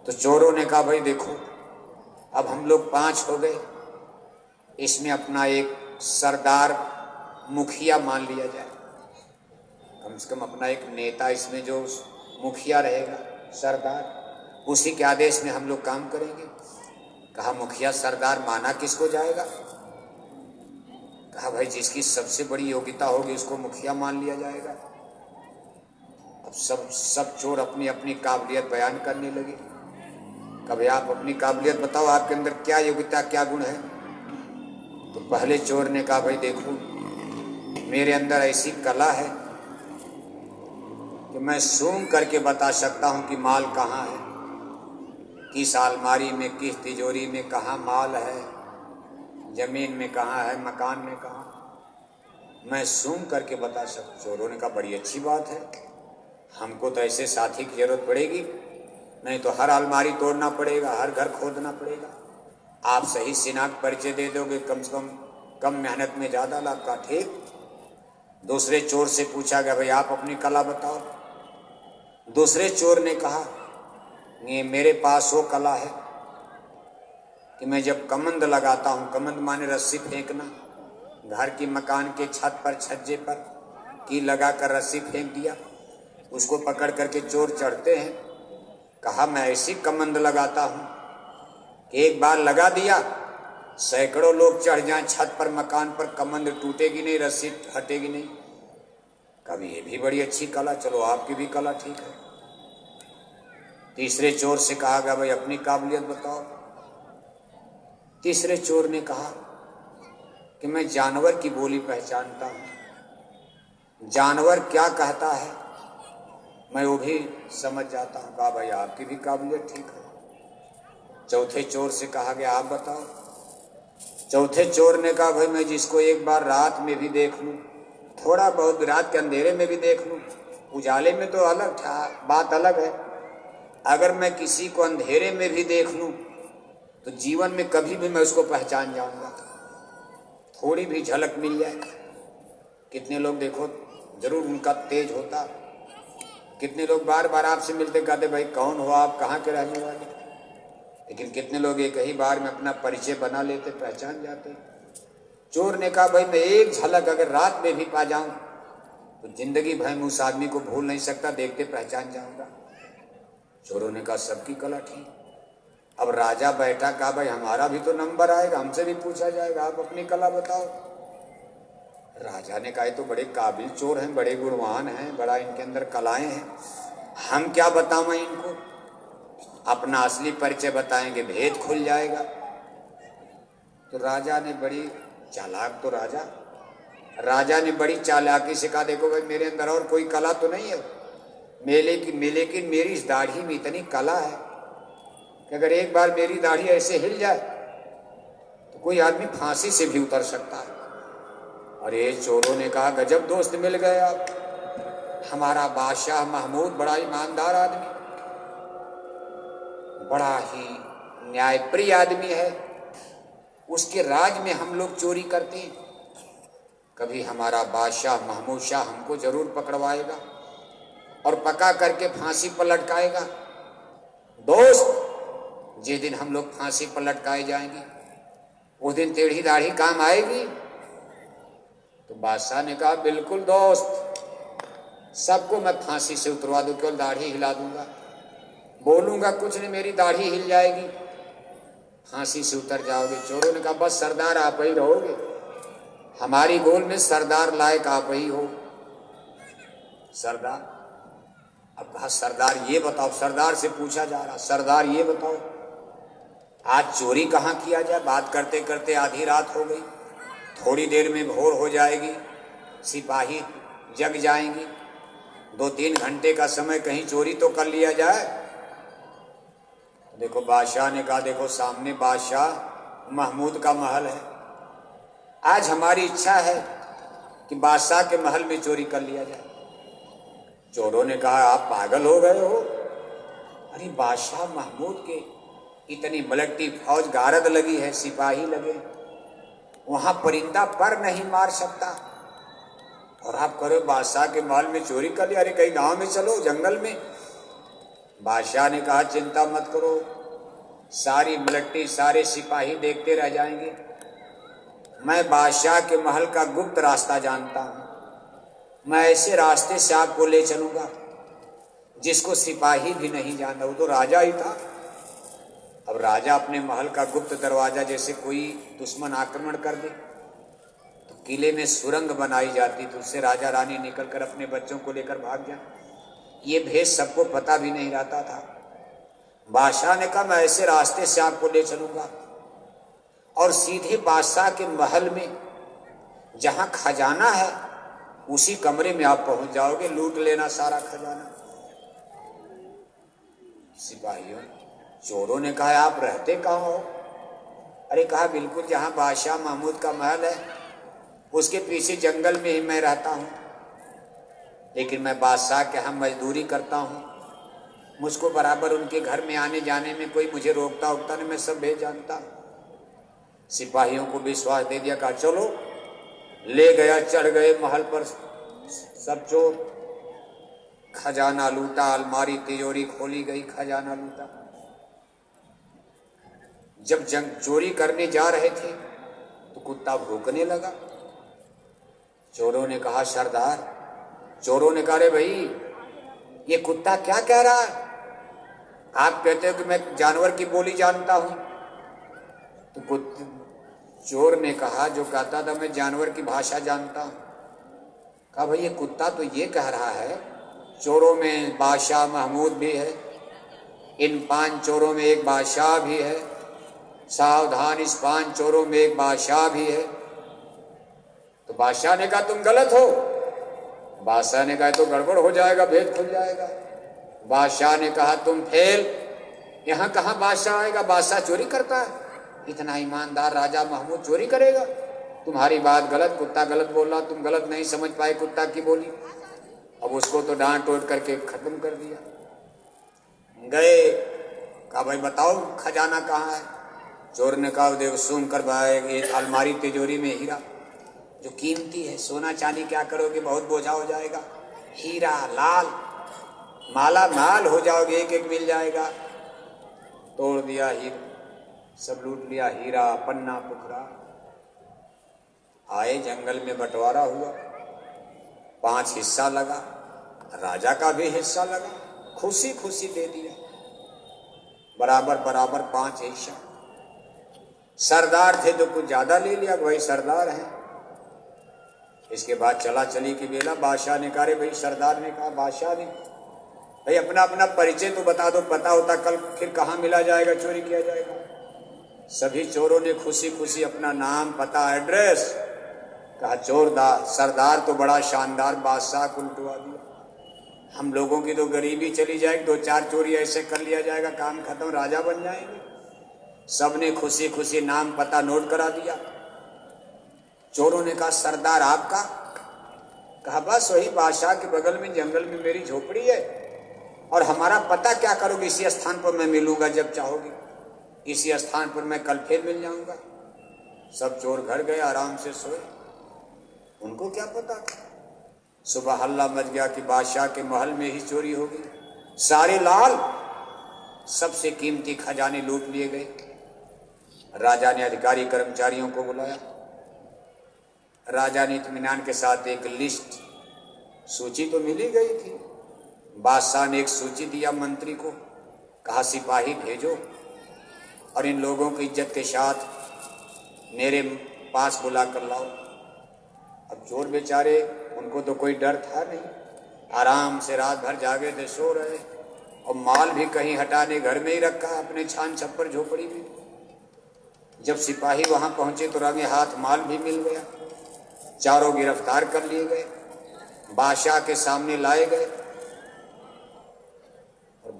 तो चोरों ने कहा भाई देखो, अब हम लोग 5 हो गए, इसमें अपना एक सरदार मुखिया मान लिया जाए, कम से कम अपना एक नेता इसमें जो मुखिया रहेगा, सरदार, उसी के आदेश में हम लोग काम करेंगे। कहा मुखिया सरदार माना किसको जाएगा? कहा भाई जिसकी सबसे बड़ी योग्यता होगी उसको मुखिया मान लिया जाएगा। अब सब चोर अपनी अपनी काबिलियत बयान करने लगे। कभी आप अपनी काबिलियत बताओ, आपके अंदर क्या योग्यता, क्या गुण है? तो पहले चोर ने कहा भाई देखो, मेरे अंदर ऐसी कला है कि मैं सूंघ करके बता सकता हूं कि माल कहाँ है, किस अलमारी में, किस तिजोरी में कहाँ माल है, जमीन में कहाँ है, मकान में कहाँ, मैं सूंघ करके बता सकता। चोरों ने कहा बड़ी अच्छी बात है, हमको तो ऐसे साथी की जरूरत पड़ेगी, नहीं तो हर अलमारी तोड़ना पड़ेगा, हर घर खोदना पड़ेगा। आप सही शिनाख्त परिचय दे दोगे, कम से कम मेहनत में ज़्यादा लाभ का। ठीक। दूसरे चोर से पूछा गया भाई आप अपनी कला बताओ। दूसरे चोर ने कहा ये मेरे पास वो कला है कि मैं जब कमंद लगाता हूँ, कमंद माने रस्सी फेंकना, घर की मकान के छत पर, छज्जे पर की लगा कर रस्सी फेंक दिया, उसको पकड़ करके चोर चढ़ते हैं। कहा मैं ऐसी कमंद लगाता हूँ कि एक बार लगा दिया, सैकड़ों लोग चढ़ जाएं छत पर, मकान पर, कमंद टूटेगी नहीं, रस्सी हटेगी नहीं। कभी ये भी बड़ी अच्छी कला, चलो आपकी भी कला ठीक है। तीसरे चोर से कहा गया भाई अपनी काबिलियत बताओ। तीसरे चोर ने कहा कि मैं जानवर की बोली पहचानता हूं, जानवर क्या कहता है मैं वो भी समझ जाता हूं। कहा भाई आपकी भी काबिलियत ठीक है। चौथे चोर से कहा गया आप बताओ। चौथे चोर ने कहा भाई मैं जिसको एक बार रात में भी देख लूं, थोड़ा बहुत रात के अंधेरे में भी देख लूं, उजाले में तो अलग बात अलग है, अगर मैं किसी को अंधेरे में भी देख लूं तो जीवन में कभी भी मैं उसको पहचान जाऊंगा, थोड़ी भी झलक मिल जाए। कितने लोग देखो जरूर उनका तेज होता, कितने लोग बार बार आपसे मिलते कहते भाई कौन हो आप, कहाँ के रहने वाले, लेकिन कितने लोग एक ही बार में अपना परिचय बना लेते, पहचान जाते। चोर ने कहा भाई मैं एक झलक अगर रात में भी पा जाऊं तो जिंदगी भर में उस आदमी को भूल नहीं सकता, देखते पहचान जाऊंगा। चोरों ने कहा सबकी कला ठीक। अब राजा बैठा, कहा भाई हमारा भी तो नंबर आएगा, हमसे भी पूछा जाएगा, आप अपनी कला बताओ। राजा ने कहा तो बड़े काबिल चोर हैं, बड़े गुणवान हैं, बड़ा इनके अंदर कलाएं हैं, हम क्या बताएं इनको, अपना असली परिचय बताएंगे भेद खुल जाएगा। तो राजा ने बड़ी चालाक, तो राजा ने बड़ी चालाकी से कहा देखो भाई मेरे अंदर और कोई कला तो नहीं है, लेकिन मेरी इस दाढ़ी में इतनी कला है कि अगर एक बार मेरी दाढ़ी ऐसे हिल जाए तो कोई आदमी फांसी से भी उतर सकता है। अरे चोरों ने कहा गजब दोस्त मिल गए आप, हमारा बादशाह महमूद बड़ा ईमानदार आदमी, बड़ा ही न्यायप्रिय आदमी है, उसके राज में हम लोग चोरी करते हैं, कभी हमारा बादशाह महमूद शाह हमको जरूर पकड़वाएगा और पका करके फांसी पर लटकाएगा। दोस्त जिस दिन हम लोग फांसी पर लटकाए जाएंगे उस दिन टेढ़ी दाढ़ी काम आएगी? तो बादशाह ने कहा बिल्कुल दोस्त, सबको मैं फांसी से उतरवा दूं, केवल दाढ़ी हिला दूंगा, बोलूंगा कुछ नहीं, मेरी दाढ़ी हिल जाएगी, फांसी से उतर जाओगे। चोरों ने कहा बस सरदार आप ही रहोगे, हमारी गोल में सरदार लायक आप ही हो। सरदार, अब कहा सरदार ये बताओ, सरदार से पूछा जा रहा, सरदार ये बताओ आज चोरी कहाँ किया जाए। बात करते करते आधी रात हो गई, थोड़ी देर में भोर हो जाएगी, सिपाही जग जाएंगी, 2-3 घंटे का समय कहीं चोरी तो कर लिया जाए। देखो बादशाह ने कहा, देखो सामने बादशाह महमूद का महल है, आज हमारी इच्छा है कि बादशाह के महल में चोरी कर लिया जाए। चोरों ने कहा, आप पागल हो गए हो? अरे बादशाह महमूद के इतनी मलकती फौज गारद लगी है, सिपाही लगे, वहां परिंदा पर नहीं मार सकता, और आप करो बादशाह के महल में चोरी कर लिया। अरे कहीं गांव में चलो, जंगल में। बादशाह ने कहा, चिंता मत करो, सारी मलकती सारे सिपाही देखते रह जाएंगे, मैं बादशाह के महल का गुप्त रास्ता जानता हूं, मैं ऐसे रास्ते से आपको ले चलूंगा जिसको सिपाही भी नहीं जानता। वो तो राजा ही था। अब राजा अपने महल का गुप्त दरवाजा, जैसे कोई दुश्मन आक्रमण कर दे तो किले में सुरंग बनाई जाती, तो उससे राजा रानी निकलकर अपने बच्चों को लेकर भाग जाए। ये भेद सबको पता भी नहीं रहता था। बादशाह ने कहा, मैं ऐसे रास्ते से आपको ले चलूंगा और सीधे बादशाह के महल में जहां खजाना है उसी कमरे में आप पहुंच जाओगे, लूट लेना सारा खजाना। सिपाहियों, चोरों ने कहा, आप रहते कहाँ हो? अरे कहा, बिल्कुल जहां बादशाह महमूद का महल है उसके पीछे जंगल में ही मैं रहता हूं, लेकिन मैं बादशाह के यहाँ मजदूरी करता हूं, मुझको बराबर उनके घर में आने जाने में कोई मुझे रोकता उकता नहीं, मैं सब भेद जानता। सिपाहियों को विश्वास दे दिया, कहा चलो, ले गया, चढ़ गए महल पर। सब चोर, खजाना लूटा, अलमारी तिजोरी खोली गई, खजाना लूटा। जब चोरी करने जा रहे थे तो कुत्ता भौंकने लगा। चोरों ने कहा, सरदार, चोरों ने कहा, अरे भाई ये कुत्ता क्या कह रहा है? आप कहते हो कि मैं जानवर की बोली जानता हूं। तो चोर ने कहा, जो कहता था मैं जानवर की भाषा जानता हूं। कहा, भाई ये कुत्ता तो ये कह रहा है, चोरों में बादशाह महमूद भी है, इन 5 चोरों में एक बादशाह भी है, सावधान, इस 5 चोरों में एक बादशाह भी है। तो बादशाह ने कहा, तुम गलत हो। बादशाह ने कहा, तो गड़बड़ हो जाएगा, भेद खुल जाएगा। बादशाह ने कहा, तुम फेल, यहां कहां बादशाह आएगा? बादशाह चोरी करता है? इतना ईमानदार राजा महमूद चोरी करेगा? तुम्हारी बात गलत, कुत्ता गलत बोल रहा, तुम गलत नहीं समझ पाए कुत्ता की बोली। अब उसको तो डांट टोट करके खत्म कर दिया। गए, कहा, भाई बताओ खजाना कहाँ है? चोर ने कहा, देखो सुन कर भाई, ये अलमारी तिजोरी में हीरा जो कीमती है, सोना चांदी क्या करोगे, बहुत बोझा हो जाएगा, हीरा लाल माला माल हो जाओगे, एक एक मिल जाएगा। तोड़ दिया हीरा, सब लूट लिया, हीरा पन्ना पुखरा। आए, जंगल में बंटवारा हुआ, 5 हिस्सा लगा, राजा का भी हिस्सा लगा, खुशी खुशी दे दिया, बराबर बराबर 5 हिस्सा। सरदार थे तो कुछ ज्यादा ले लिया, भाई सरदार हैं। इसके बाद चला चली की बेला। बादशाह ने कहा, भाई सरदार ने कहा, बादशाह ने, भाई अपना अपना परिचय तो बता दो, पता होता कल फिर कहाँ मिला जाएगा, चोरी किया जाएगा। सभी चोरों ने खुशी खुशी अपना नाम, पता, एड्रेस कहा। सरदार तो बड़ा शानदार बादशाह को लुटवा दिया, हम लोगों की तो गरीबी चली जाएगी, 2-4 चोरी ऐसे कर लिया जाएगा, काम खत्म, राजा बन जाएंगे। सबने खुशी खुशी नाम पता नोट करा दिया। चोरों ने कहा, सरदार आपका? कहा, बस वही बादशाह के बगल में जंगल में मेरी झोपड़ी है, और हमारा पता क्या करोगे? इसी स्थान पर मैं मिलूंगा जब चाहोगे, इसी स्थान पर मैं कल फिर मिल जाऊंगा। सब चोर घर गए, आराम से सोए, उनको क्या पता। सुबह हल्ला मच गया कि बादशाह के महल में ही चोरी होगी, सारे लाल, सबसे कीमती खजाने लूट लिए गए। राजा ने अधिकारी कर्मचारियों को बुलाया। राजा ने इत्मीनान के साथ एक लिस्ट, सूची तो मिली गई थी, बादशाह ने एक सूची दिया मंत्री को, कहा सिपाही भेजो और इन लोगों की इज्जत के साथ मेरे पास बुला कर लाओ। अब चोर बेचारे, उनको तो कोई डर था नहीं, आराम से रात भर जागे थे, सो रहे, और माल भी कहीं हटाने घर में ही रखा अपने छान छप्पर झोपड़ी में। जब सिपाही वहां पहुंचे तो रंगे हाथ माल भी मिल गया। चारों गिरफ्तार कर लिए गए, बादशाह के सामने लाए गए।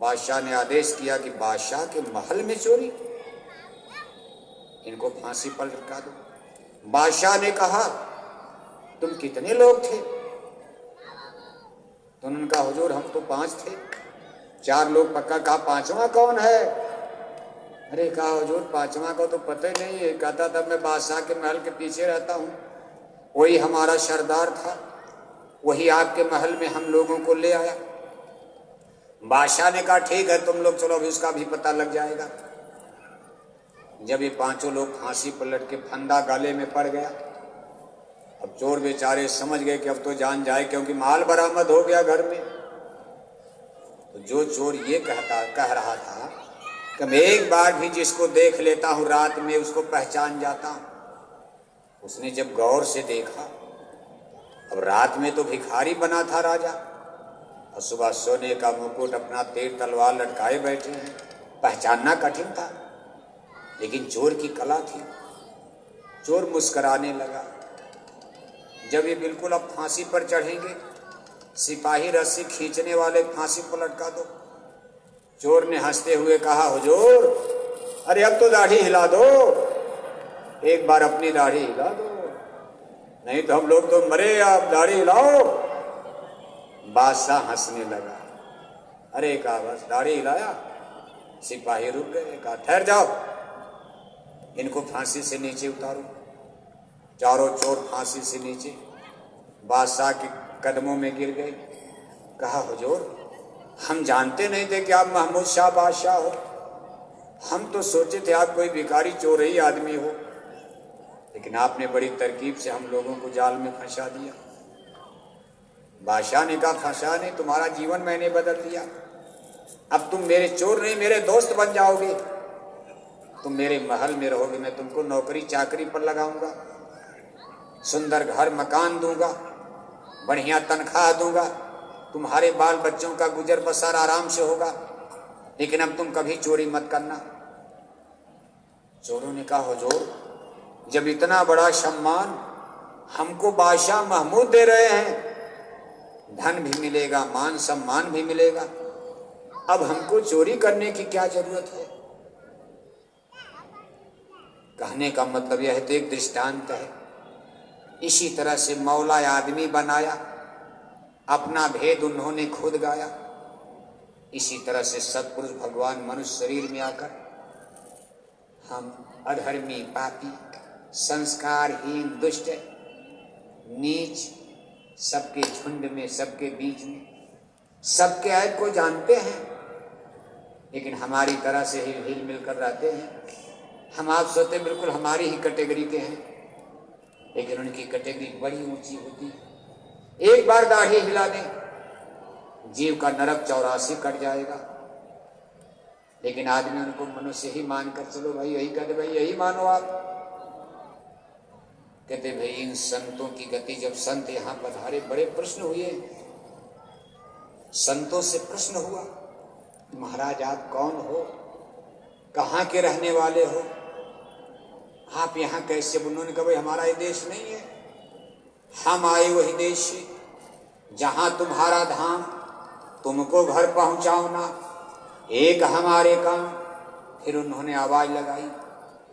बादशाह ने आदेश किया कि बादशाह के महल में चोरी, इनको फांसी पर लटका दो। बादशाह ने कहा तुम कितने लोग थे? तो उन्होंने कहा हुजूर हम तो 5 थे। 4 लोग पक्का। कहा 5वां कौन है? अरे कहा हुजूर 5वां को तो पता ही नहीं है। कहता था मैं बादशाह के महल के पीछे रहता हूँ, वही हमारा सरदार था, वही आपके महल में हम लोगों को ले आया। बादशाह ने कहा ठीक है तुम लोग चलो, अभी उसका भी पता लग जाएगा। जब ये 5 लोग फांसी पर लटके फंदा गले में पड़ गया, अब चोर बेचारे समझ गए कि अब तो जान जाए, क्योंकि माल बरामद हो गया घर में। तो जो चोर ये कह रहा था कि मैं एक बार भी जिसको देख लेता हूं रात में उसको पहचान जाता हूं, उसने जब गौर से देखा, अब रात में तो भिखारी बना था राजा, और सुबह सोने का मुकुट अपना तीर तलवार लटकाए बैठे हैं, पहचानना कठिन था। लेकिन चोर की कला थी। चोर मुस्कुराने लगा। जब ये बिल्कुल अब फांसी पर चढ़ेंगे, सिपाही रस्सी खींचने वाले फांसी पर लटका दो। चोर ने हंसते हुए कहा हुजूर अरे अब तो दाढ़ी हिला दो, एक बार अपनी दाढ़ी हिला दो, नहीं तो हम लोग तो मरे, आप दाढ़ी हिलाओ। बादशाह हंसने लगा। अरे कहा बस दाढ़ी हिलाया। सिपाही रुक गए। कहा ठहर जाओ, इनको फांसी से नीचे उतारो। चारों चोर फांसी से नीचे बादशाह के कदमों में गिर गए। कहा हुजूर हम जानते नहीं थे कि आप महमूद शाह बादशाह हो, हम तो सोचे थे आप कोई भिखारी चोर ही आदमी हो, लेकिन आपने बड़ी तरकीब से हम लोगों को जाल में फंसा दिया। बादशाह ने कहा फंसा नहीं, तुम्हारा जीवन मैंने बदल दिया। अब तुम मेरे चोर नहीं मेरे दोस्त बन जाओगे, तुम मेरे महल में रहोगे, मैं तुमको नौकरी चाकरी पर लगाऊंगा, सुंदर घर मकान दूंगा, बढ़िया तनख्वाह दूंगा, तुम्हारे बाल बच्चों का गुजर बसर आराम से होगा, लेकिन अब तुम कभी चोरी मत करना। चोरों ने कहा हुजूर जब इतना बड़ा सम्मान हमको बादशाह महमूद दे रहे हैं, धन भी मिलेगा, मान सम्मान भी मिलेगा, अब हमको चोरी करने की क्या जरूरत है? कहने का मतलब यह है तो एक दृष्टांत है। इसी तरह से मौला आदमी बनाया, अपना भेद उन्होंने खुद गाया। इसी तरह से सत्पुरुष भगवान मनुष्य शरीर में आकर हम अधर्मी, पापी, संस्कारहीन, दुष्ट, नीच, सबके झुंड में, सबके बीच में, सबके ऐब को जानते हैं, लेकिन हमारी तरह से ही हिल मिलकर रहते हैं। हम आप सोते बिल्कुल हमारी ही कैटेगरी के हैं, लेकिन उनकी कैटेगरी बड़ी ऊंची होती है। एक बार दाढ़ी हिला दें, जीव का नरक 84 कट जाएगा, लेकिन आदमी उनको मनुष्य ही मानकर चलो भाई, यही कहते भाई यही मानो आप। कहते भाई इन संतों की गति, जब संत यहां पधारे बड़े प्रश्न हुए। संतों से प्रश्न हुआ महाराज आप कौन हो, कहाँ के रहने वाले हो, आप यहाँ कैसे? उन्होंने कहा भाई हमारा ये देश नहीं है, हम आए वही देश से जहां तुम्हारा धाम, तुमको घर पहुंचाओ ना, एक हमारे काम। फिर उन्होंने आवाज लगाई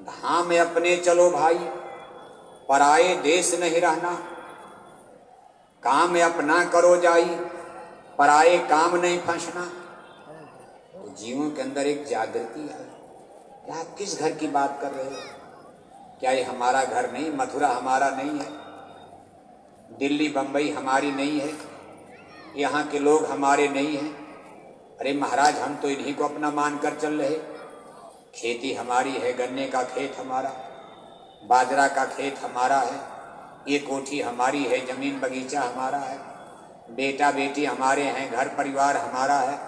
धाम में अपने चलो भाई, पराए देश नहीं रहना, काम में अपना करो जाई, पराए काम नहीं फंसना। तो जीवों के अंदर एक जागृति है कि आप किस घर की बात कर रहे हो? क्या ये हमारा घर नहीं? मथुरा हमारा नहीं है, दिल्ली बंबई हमारी नहीं है, यहाँ के लोग हमारे नहीं हैं। अरे महाराज हम तो इन्हीं को अपना मानकर चल रहे। खेती हमारी है, गन्ने का खेत हमारा, बाजरा का खेत हमारा है, ये कोठी हमारी है, जमीन बगीचा हमारा है, बेटा बेटी हमारे हैं, घर परिवार हमारा है,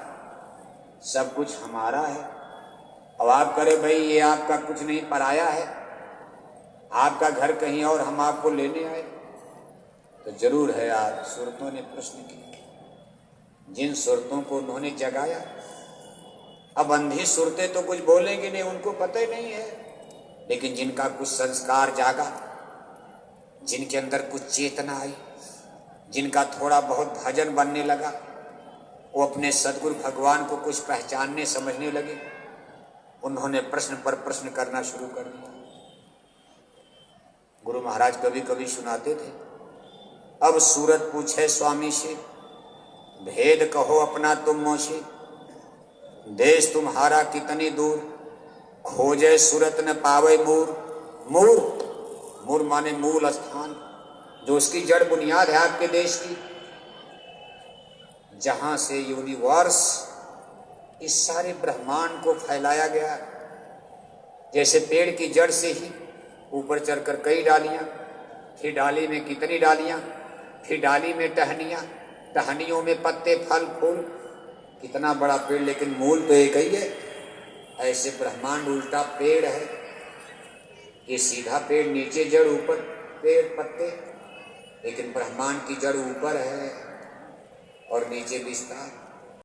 सब कुछ हमारा है। अब आप करे भाई ये आपका कुछ नहीं, पराया है, आपका घर कहीं और, हम आपको लेने आए। तो जरूर है आज सुरतों ने प्रश्न किया, जिन सुरतों को उन्होंने जगाया। अब अंधी सुरतें तो कुछ बोलेंगे नहीं, उनको पता ही नहीं है, लेकिन जिनका कुछ संस्कार जागा, जिनके अंदर कुछ चेतना आई, जिनका थोड़ा बहुत भजन बनने लगा, वो अपने सदगुरु भगवान को कुछ पहचानने समझने लगे। उन्होंने प्रश्न पर प्रश्न करना शुरू कर दिया। गुरु महाराज कभी कभी सुनाते थे, अब सूरत पूछे स्वामी से, भेद कहो अपना तुम मोशे, देश तुम्हारा कितनी दूर, खोजे सूरत न पावे मूर। मूर, मूर माने मूल स्थान, जो उसकी जड़ बुनियाद है आपके देश की, जहां से यूनिवर्स इस सारे ब्रह्मांड को फैलाया गया। जैसे पेड़ की जड़ से ही ऊपर चढ़कर कई डालियां, फिर डाली में कितनी डालियां, फिर डाली में टहनियां, टहनियों में पत्ते फल फूल, कितना बड़ा पेड़ लेकिन मूल तो एक ही है। ऐसे ब्रह्मांड उल्टा पेड़ है, ये सीधा पेड़, नीचे जड़, ऊपर पेड़ पत्ते, लेकिन ब्रह्मांड की जड़ ऊपर है और नीचे विस्तार।